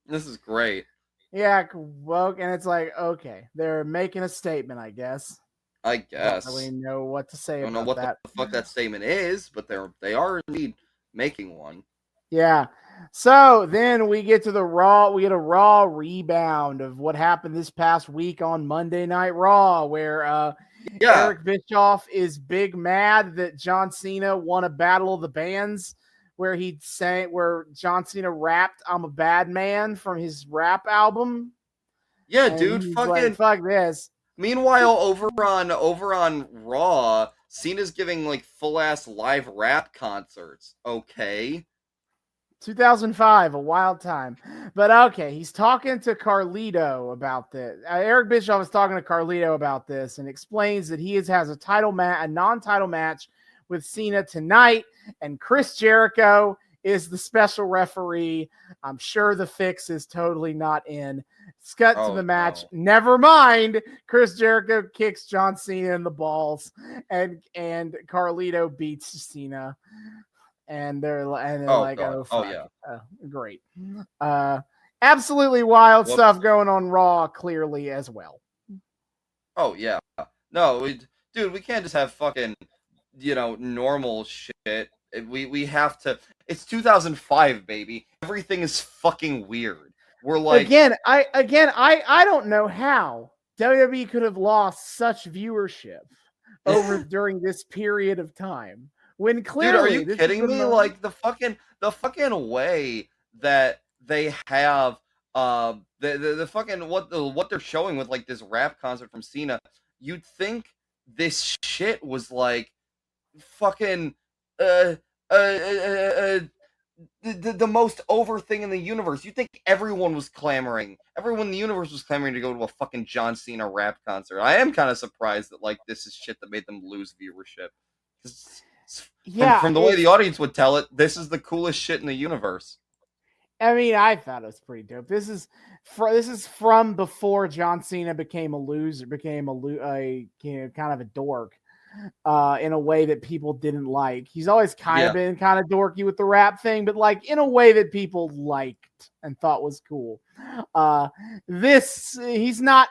This is great. Yeah, well, and it's like, okay, they're making a statement, I guess. I guess. I don't really know what to say about that. I don't know what the fuck that statement is, but they are indeed making one. Yeah. So then we get to we get a Raw rebound of what happened this past week on Monday Night Raw, where Eric Bischoff is big mad that John Cena won a Battle of the Bands, where John Cena rapped "I'm a Bad Man" from his rap album. Yeah, dude, fucking fuck this. Meanwhile, over on Raw, Cena's giving like full ass live rap concerts. Okay. 2005, a wild time. But okay, he's talking to Carlito about this. Eric Bischoff is talking to Carlito about this and explains that he has a non-title match with Cena tonight, and Chris Jericho is the special referee. I'm sure the fix is totally not in. Let's cut to the match. No. Never mind. Chris Jericho kicks John Cena in the balls, and Carlito beats Cena. And they're like, God. oh fuck, Yeah. Great. Absolutely wild Whoops. stuff going on Raw, clearly as well. Oh yeah. No, dude, we can't just have fucking, normal shit. We have to. It's 2005, baby. Everything is fucking weird. We're like, I don't know how WWE could have lost such viewership during this period of time. When clearly, dude, are you kidding me? Like the fucking way that they have the fucking what they're showing with like this rap concert from Cena, you'd think this shit was like fucking the most over thing in the universe. You think everyone was clamoring. Everyone in the universe was clamoring to go to a fucking John Cena rap concert. I am kind of surprised that like this is shit that made them lose viewership. From the way the audience would tell it, this is the coolest shit in the universe. I mean, I thought it was pretty dope. This is from before John Cena became a loser, kind of a dork, in a way that people didn't like. He's always been kind of dorky with the rap thing, but like in a way that people liked and thought was cool. He's not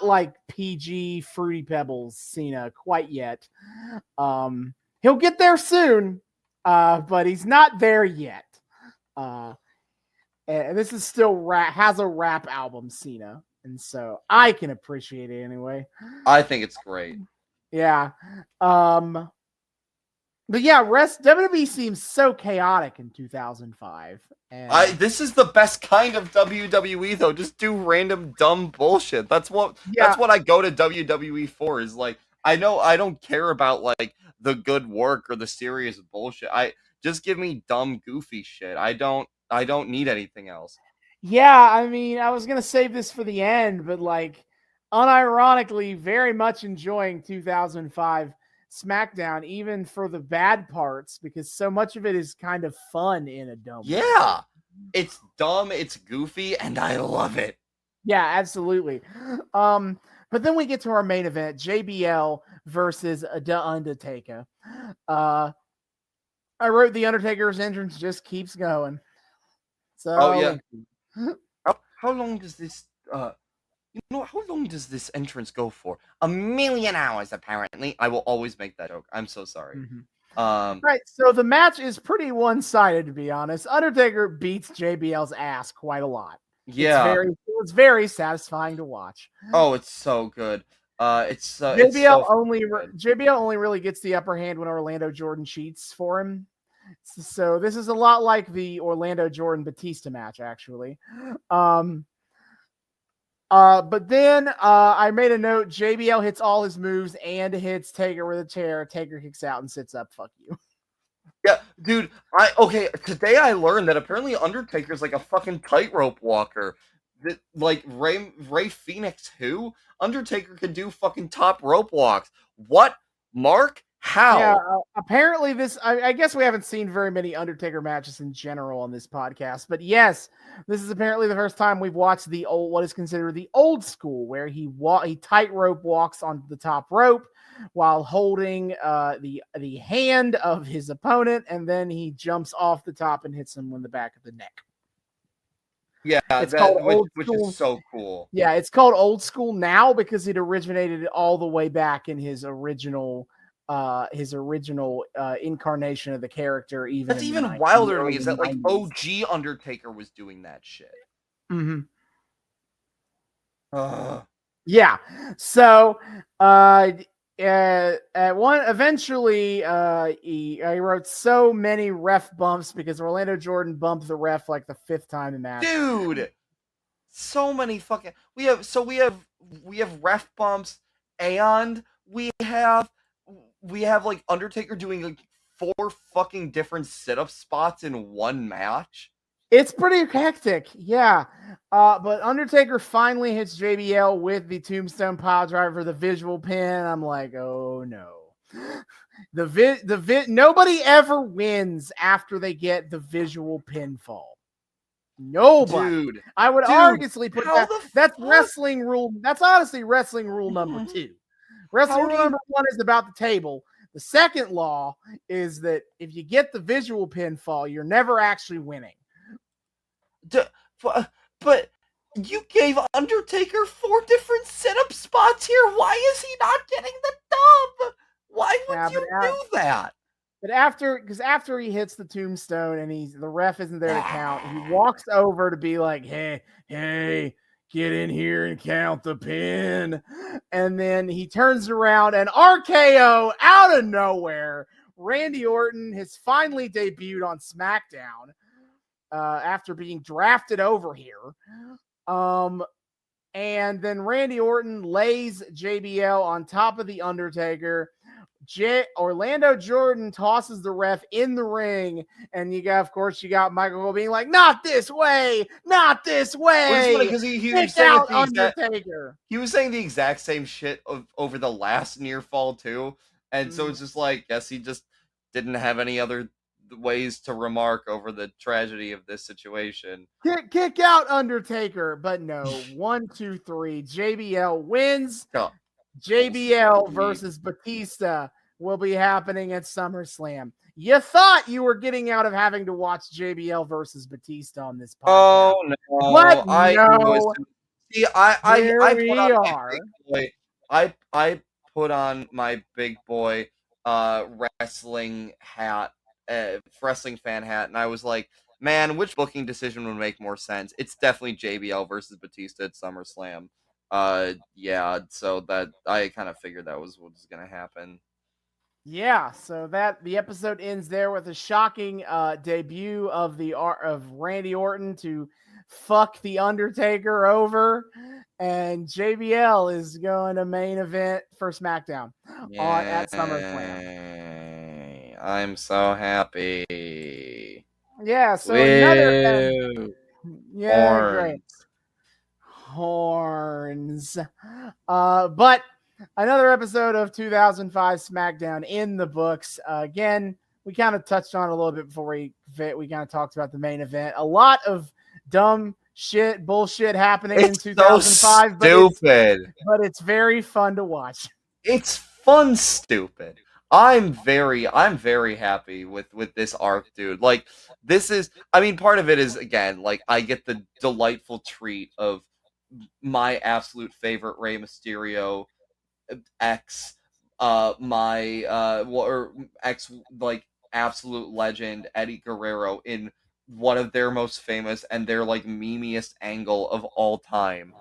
like PG Fruity Pebbles Cena quite yet. He'll get there soon, but he's not there yet. And this is still has a rap album, Cena, and so I can appreciate it anyway. I think it's great. Yeah. But yeah, WWE seems so chaotic in 2005. And this is the best kind of WWE though. Just do random dumb bullshit. That's what I go to WWE for, is like, I know I don't care about like the good work or the serious bullshit. Just give me dumb goofy shit. I don't need anything else. Yeah, I mean, I was going to save this for the end, but like unironically very much enjoying 2005 Smackdown, even for the bad parts, because so much of it is kind of fun in a dumb way. Yeah, it's dumb, it's goofy, and I love it. Yeah, absolutely. But then we get to our main event, JBL versus The Undertaker. I wrote The Undertaker's entrance just keeps going. So, how long does this how long does this entrance go for? 1,000,000 hours, apparently. I will always make that joke. I'm so sorry. Mm-hmm. Right, so the match is pretty one-sided, to be honest. Undertaker beats JBL's ass quite a lot. Yeah, it's very satisfying to watch. Oh, it's so good. JBL only really gets the upper hand when Orlando Jordan cheats for him. So this is a lot like the Orlando Jordan Batista match, actually. But then I made a note. JBL hits all his moves and hits Taker with a chair. Taker kicks out and sits up. Fuck you. Yeah, dude. Today I learned that apparently Undertaker's like a fucking tightrope walker. That like Ray Phoenix, who Undertaker can do fucking top rope walks. What, Mark? How? Yeah, apparently this. I guess we haven't seen very many Undertaker matches in general on this podcast, but yes, this is apparently the first time we've watched what is considered the old school, where he tightrope walks on the top rope while holding the hand of his opponent, and then he jumps off the top and hits him in the back of the neck. Yeah, which is so cool. Yeah, it's called old school now because it originated all the way back in his original incarnation of the character. That's even wilder to me, is that like OG Undertaker was doing that shit. Mm-hmm. Yeah. So eventually I wrote so many ref bumps because Orlando Jordan bumped the ref like the 5th time in the match. Dude, so many fucking we have ref bumps, and we have like Undertaker doing like 4 fucking different sit-up spots in one match. It's pretty hectic, yeah. But Undertaker finally hits JBL with the Tombstone Piledriver, the visual pin. I'm like, oh no. Nobody ever wins after they get the visual pinfall. Nobody. Dude, I would arguably put how that. the That's fuck? wrestling rule. That's honestly wrestling rule number 2. Wrestling How do rule you- number 1 is about the table. The second law is that if you get the visual pinfall, you're never actually winning. But you gave Undertaker 4 different setup spots here. Why is he not getting the dub? Why would you do that? But after he hits the tombstone and the ref isn't there to count, he walks over to be like, hey, get in here and count the pin. And then he turns around and RKO out of nowhere. Randy Orton has finally debuted on Smackdown after being drafted over here. And then Randy Orton lays JBL on top of the Undertaker. Orlando Jordan tosses the ref in the ring, and you got Michael Cole being like, "Not this way, not this way." Because he was saying out Undertaker. He was saying the exact same shit over the last near fall too, and so it's just like, guess he just didn't have any other ways to remark over the tragedy of this situation. Kick out Undertaker, but no. 1, 2, 3. JBL wins. Oh. JBL versus Batista will be happening at SummerSlam. You thought you were getting out of having to watch JBL versus Batista on this podcast. Oh no! What? No. See, I put on my big boy wrestling hat, wrestling fan hat, and I was like, man, which booking decision would make more sense? It's definitely JBL versus Batista at SummerSlam. Yeah, so that I kind of figured that was what was gonna happen. Yeah, so the episode ends there with a shocking debut of Randy Orton to fuck the Undertaker over, and JBL is going to main event for SmackDown at SummerSlam. I'm so happy. Yeah, so great. Horns. But another episode of 2005 SmackDown in the books. Again, we kind of touched on it a little bit before we kind of talked about the main event. A lot of dumb bullshit happening in 2005. So stupid. But it's very fun to watch. It's fun stupid. I'm very happy with this arc, dude. Like, this is, I mean, part of it is, again, like, I get the delightful treat of my absolute favorite Rey Mysterio ex like absolute legend Eddie Guerrero in one of their most famous and their like memeiest angle of all time.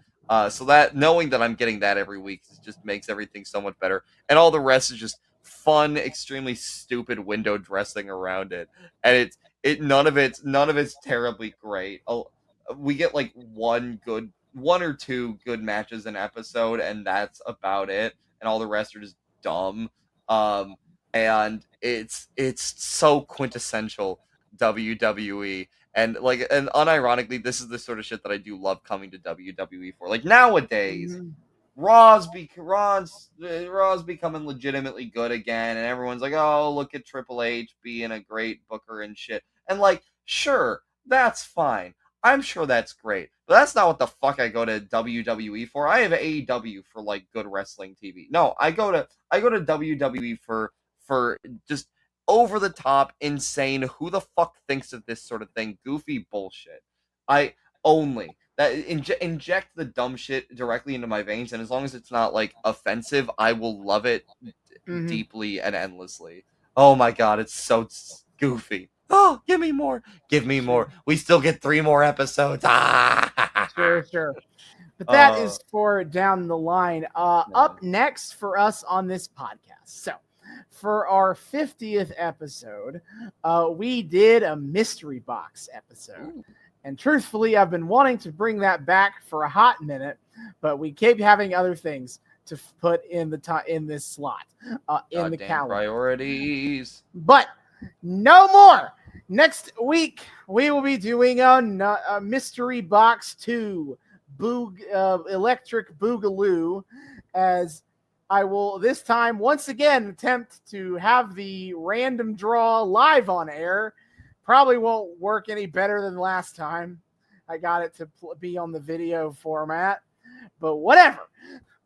So that knowing that I'm getting that every week just makes everything so much better, and all the rest is just fun, extremely stupid window dressing around it, and none of it's terribly great. We get like one or two good matches an episode, and that's about it. And all the rest are just dumb. And it's so quintessential WWE. And unironically, this is the sort of shit that I do love coming to WWE for. Like nowadays, Raw's becoming legitimately good again, and everyone's like, oh, look at Triple H being a great booker and shit. And like, sure, that's fine. I'm sure that's great, but that's not what the fuck I go to WWE for. I have AEW for like good wrestling TV. No, I go to WWE for just over the top, insane. Who the fuck thinks of this sort of thing? Goofy bullshit. I only that inject the dumb shit directly into my veins, and as long as it's not like offensive, I will love it deeply and endlessly. Oh my god, it's so goofy. Oh, give me more. Give me more. We still get 3 more episodes. Sure. But that is for down the line. Up next for us on this podcast. So, for our 50th episode, we did a mystery box episode. Ooh. And truthfully, I've been wanting to bring that back for a hot minute, but we keep having other things to put in this slot in the calendar. Priorities. But no more. Next week, we will be doing a Mystery Box 2, Electric Boogaloo, as I will this time once again attempt to have the random draw live on air. Probably won't work any better than last time. I got it to be on the video format, but whatever.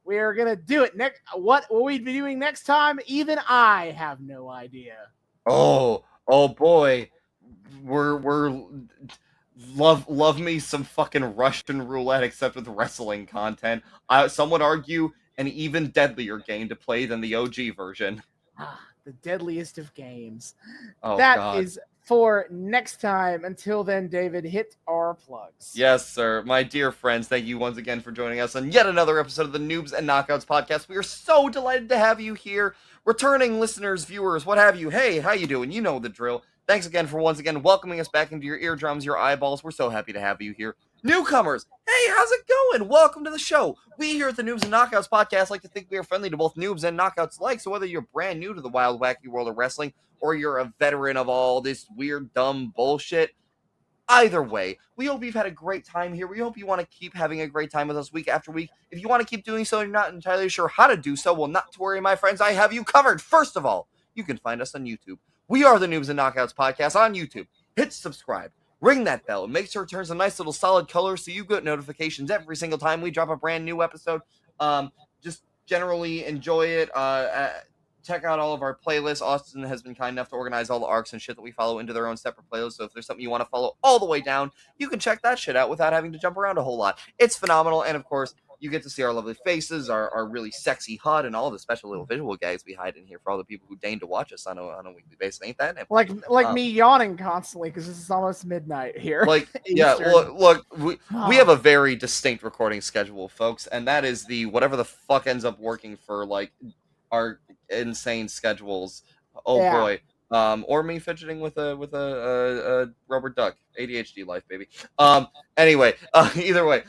We are gonna do it next. What will we be doing next time? Even I have no idea. Oh boy, we're love me some fucking Russian roulette, except with wrestling content. Some would argue an even deadlier game to play than the OG version. The deadliest of games. Oh, That God. is for next time. Until then, David, hit our plugs. Yes, sir. My dear friends, thank you once again for joining us on yet another episode of the Noobs and Knockouts Podcast. We are so delighted to have you here. Returning listeners, viewers, what have you. Hey, how you doing? You know the drill. Thanks again for once again welcoming us back into your eardrums, your eyeballs. We're so happy to have you here. Newcomers, hey, how's it going? Welcome to the show. We here at the Noobs and Knockouts Podcast like to think we are friendly to both noobs and knockouts alike. So whether you're brand new to the wild, wacky world of wrestling, or you're a veteran of all this weird, dumb bullshit, either way, we hope you've had a great time here. We hope you want to keep having a great time with us week after week. If you want to keep doing so and you're not entirely sure how to do so, well, not to worry, my friends. I have you covered. First of all, you can find us on YouTube. We are the Noobs and Knockouts Podcast on YouTube. Hit subscribe. Ring that bell. And make sure it turns a nice little solid color so you get notifications every single time we drop a brand new episode. Just generally enjoy it. Check out all of our playlists. Austin has been kind enough to organize all the arcs and shit that we follow into their own separate playlists. So if there's something you want to follow all the way down, you can check that shit out without having to jump around a whole lot. It's phenomenal. And of course, you get to see our lovely faces, our really sexy HUD, and all the special little visual gags we hide in here for all the people who deign to watch us on a weekly basis. Ain't that? Like me yawning constantly because this is almost midnight here. Like, yeah, look, we have a very distinct recording schedule, folks, and that is the whatever the fuck ends up working for like our insane schedules. Oh yeah. Boy. Or me fidgeting with a rubber duck. ADHD life, baby. Anyway, either way.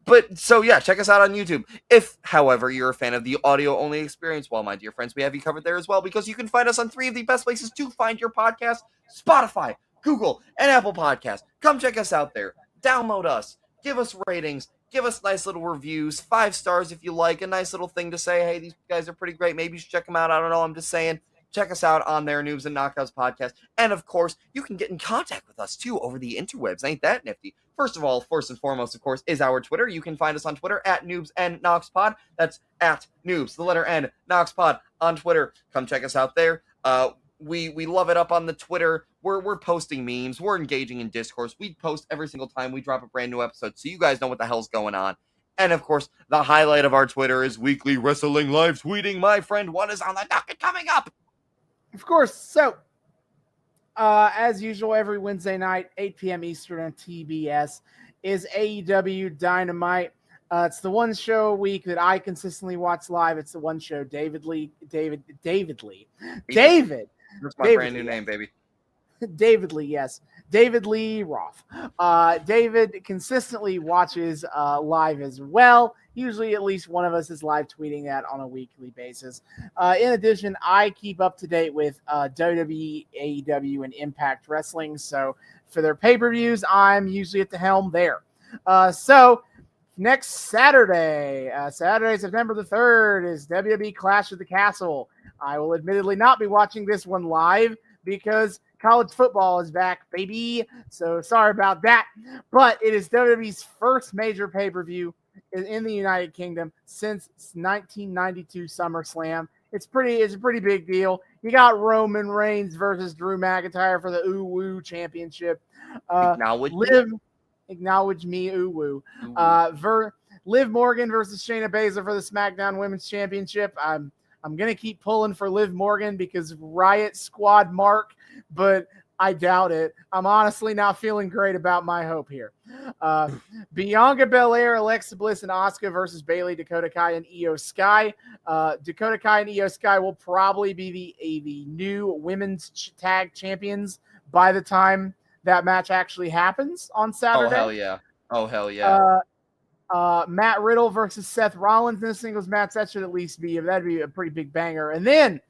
But so yeah, check us out on YouTube. If, however, you're a fan of the audio-only experience, well, my dear friends, we have you covered there as well, because you can find us on 3 of the best places to find your podcast: Spotify, Google, and Apple Podcasts. Come check us out there. Download us. Give us ratings. Give us nice little reviews. 5 stars if you like. A nice little thing to say, hey, these guys are pretty great. Maybe you should check them out. I don't know. I'm just saying. Check us out on their Noobs and Knockouts Podcast. And, of course, you can get in contact with us, too, over the interwebs. Ain't that nifty? First of all, first and foremost, of course, is our Twitter. You can find us on Twitter at Noobs and KnoxPod. That's at Noobs, the letter N, KnoxPod on Twitter. Come check us out there. We love it up on the Twitter. We're posting memes. We're engaging in discourse. We post every single time we drop a brand new episode, so you guys know what the hell's going on. And, of course, the highlight of our Twitter is weekly wrestling live tweeting. My friend, what is on the docket coming up? Of course. So, as usual, every Wednesday night, 8 p.m. Eastern on TBS is AEW Dynamite. It's the one show a week that I consistently watch live. It's the one show David. That's my brand new name, baby. David Lee, yes. David Lee Roth. David consistently watches live as well. Usually at least one of us is live tweeting that on a weekly basis. In addition, I keep up to date with WWE, AEW, and Impact Wrestling. So for their pay-per-views, I'm usually at the helm there. So next Saturday, September the 3rd, is WWE Clash of the Castle. I will admittedly not be watching this one live because college football is back, baby. So sorry about that. But it is WWE's first major pay-per-view in the United Kingdom since 1992 SummerSlam. It's a pretty big deal. You got Roman Reigns versus Drew McIntyre for the Woo Championship. Acknowledge me, Woo. Liv Morgan versus Shayna Baszler for the SmackDown Women's Championship. I'm gonna keep pulling for Liv Morgan because Riot Squad Mark, but I doubt it. I'm honestly not feeling great about my hope here. Bianca Belair, Alexa Bliss, and Asuka versus Bayley, Dakota Kai, and Io Sky. Dakota Kai and Io Sky will probably be the new women's tag champions by the time that match actually happens on Saturday. Oh, hell yeah. Oh, hell yeah. Matt Riddle versus Seth Rollins in a singles match. That should at least that'd be a pretty big banger. And then,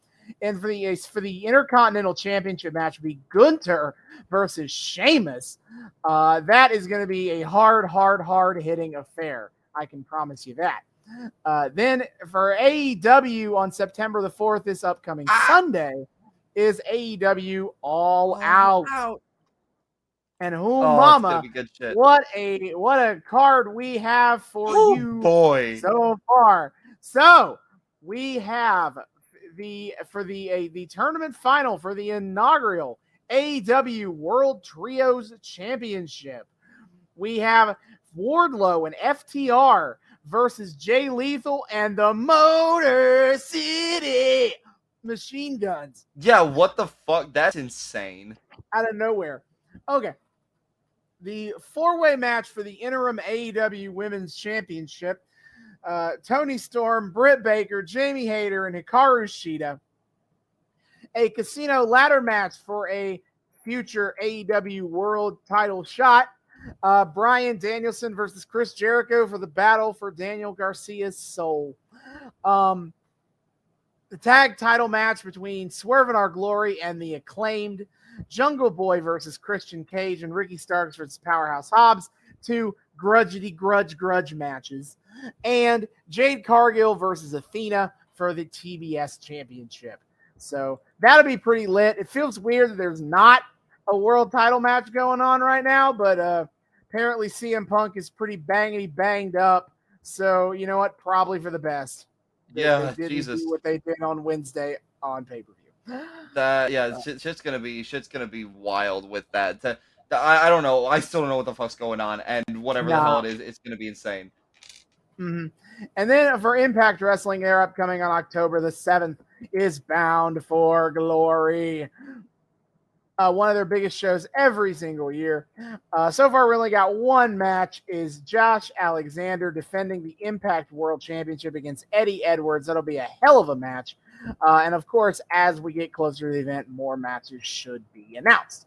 for the Intercontinental Championship match, would be Gunther versus Sheamus. That is going to be a hard hitting affair. I can promise you that. Then for AEW on September the 4th, this upcoming Sunday, is AEW All Out. And it's gonna be good shit. what a card we have for you boy. so far. So we have the tournament final for the inaugural AEW World Trios Championship. We have Wardlow and FTR versus Jay Lethal and the Motor City Machine Guns. Yeah, what the fuck? That's insane. Out of nowhere. Okay. The four-way match for the interim AEW Women's Championship. Toni Storm, Britt Baker, Jamie Hayter, and Hikaru Shida. A casino ladder match for a future AEW World title shot. Bryan Danielson versus Chris Jericho for the battle for Daniel Garcia's soul. The tag title match between Swerve in Our Glory and the Acclaimed. Jungle Boy versus Christian Cage and Ricky Starks versus Powerhouse Hobbs. 2 grudge matches. And Jade Cargill versus Athena for the TBS Championship. So that'll be pretty lit. It feels weird that there's not a world title match going on right now, but apparently CM Punk is pretty banged up. So you know what? Probably for the best. They Jesus. Do what they did on Wednesday on pay-per-view. Shit's gonna be wild with that. I don't know. I still don't know what the fuck's going on, and whatever the hell it is, it's gonna be insane. Mm-hmm. And then for Impact Wrestling, they're upcoming on October the 7th, is Bound for Glory. One of their biggest shows every single year. So far, we only got one match. Is Josh Alexander defending the Impact World Championship against Eddie Edwards. That'll be a hell of a match. And of course, as we get closer to the event, more matches should be announced.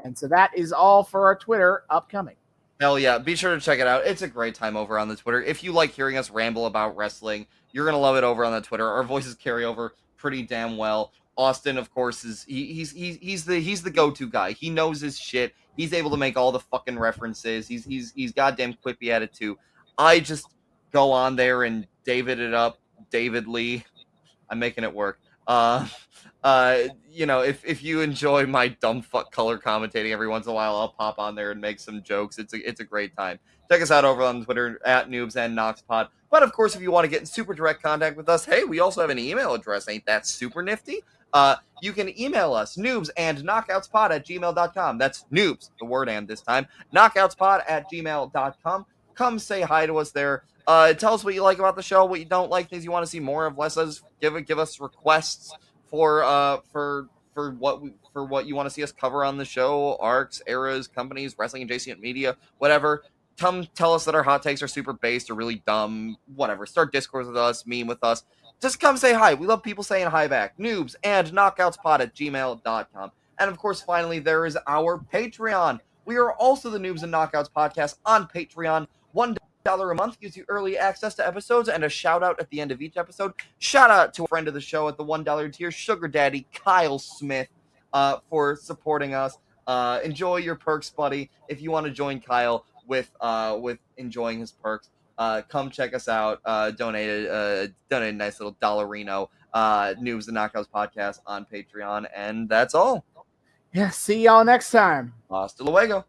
And so that is all for our Twitter upcoming. Hell yeah. Be sure to check it out. It's a great time over on the Twitter. If you like hearing us ramble about wrestling, you're going to love it over on the Twitter. Our voices carry over pretty damn well. Austin, of course, is he's the go-to guy. He knows his shit. He's able to make all the fucking references. He's goddamn quippy at it too. I just go on there and David it up. David Lee. I'm making it work. If you enjoy my dumb fuck color commentating every once in a while, I'll pop on there and make some jokes. It's a great time. Check us out over on Twitter at Noobs and Knockouts Pod. But of course, if you want to get in super direct contact with us, hey, we also have an email address. Ain't that super nifty? You can email us, noobsandknockoutspod@gmail.com. That's noobs, the word and this time, knockoutspod@gmail.com. Come say hi to us there. Tell us what you like about the show, what you don't like, things you want to see more of, less of. Give us requests for what you want to see us cover on the show, arcs, eras, companies, wrestling adjacent media, whatever. Come tell us that our hot takes are super based or really dumb, whatever. Start Discord with us, meme with us. Just come say hi. We love people saying hi back. Noobs and knockoutspod@gmail.com. And of course, finally, there is our Patreon. We are also the Noobs and Knockouts Podcast on Patreon. $1 a month gives you early access to episodes and a shout out at the end of each episode. Shout out to a friend of the show at the $1 tier, Sugar Daddy Kyle Smith, for supporting us. Enjoy your perks, buddy. If you want to join Kyle with enjoying his perks, come check us out. Donate a nice little dollarino. Noobs and Knockouts Podcast on Patreon, and that's all. Yeah, see y'all next time. Hasta luego.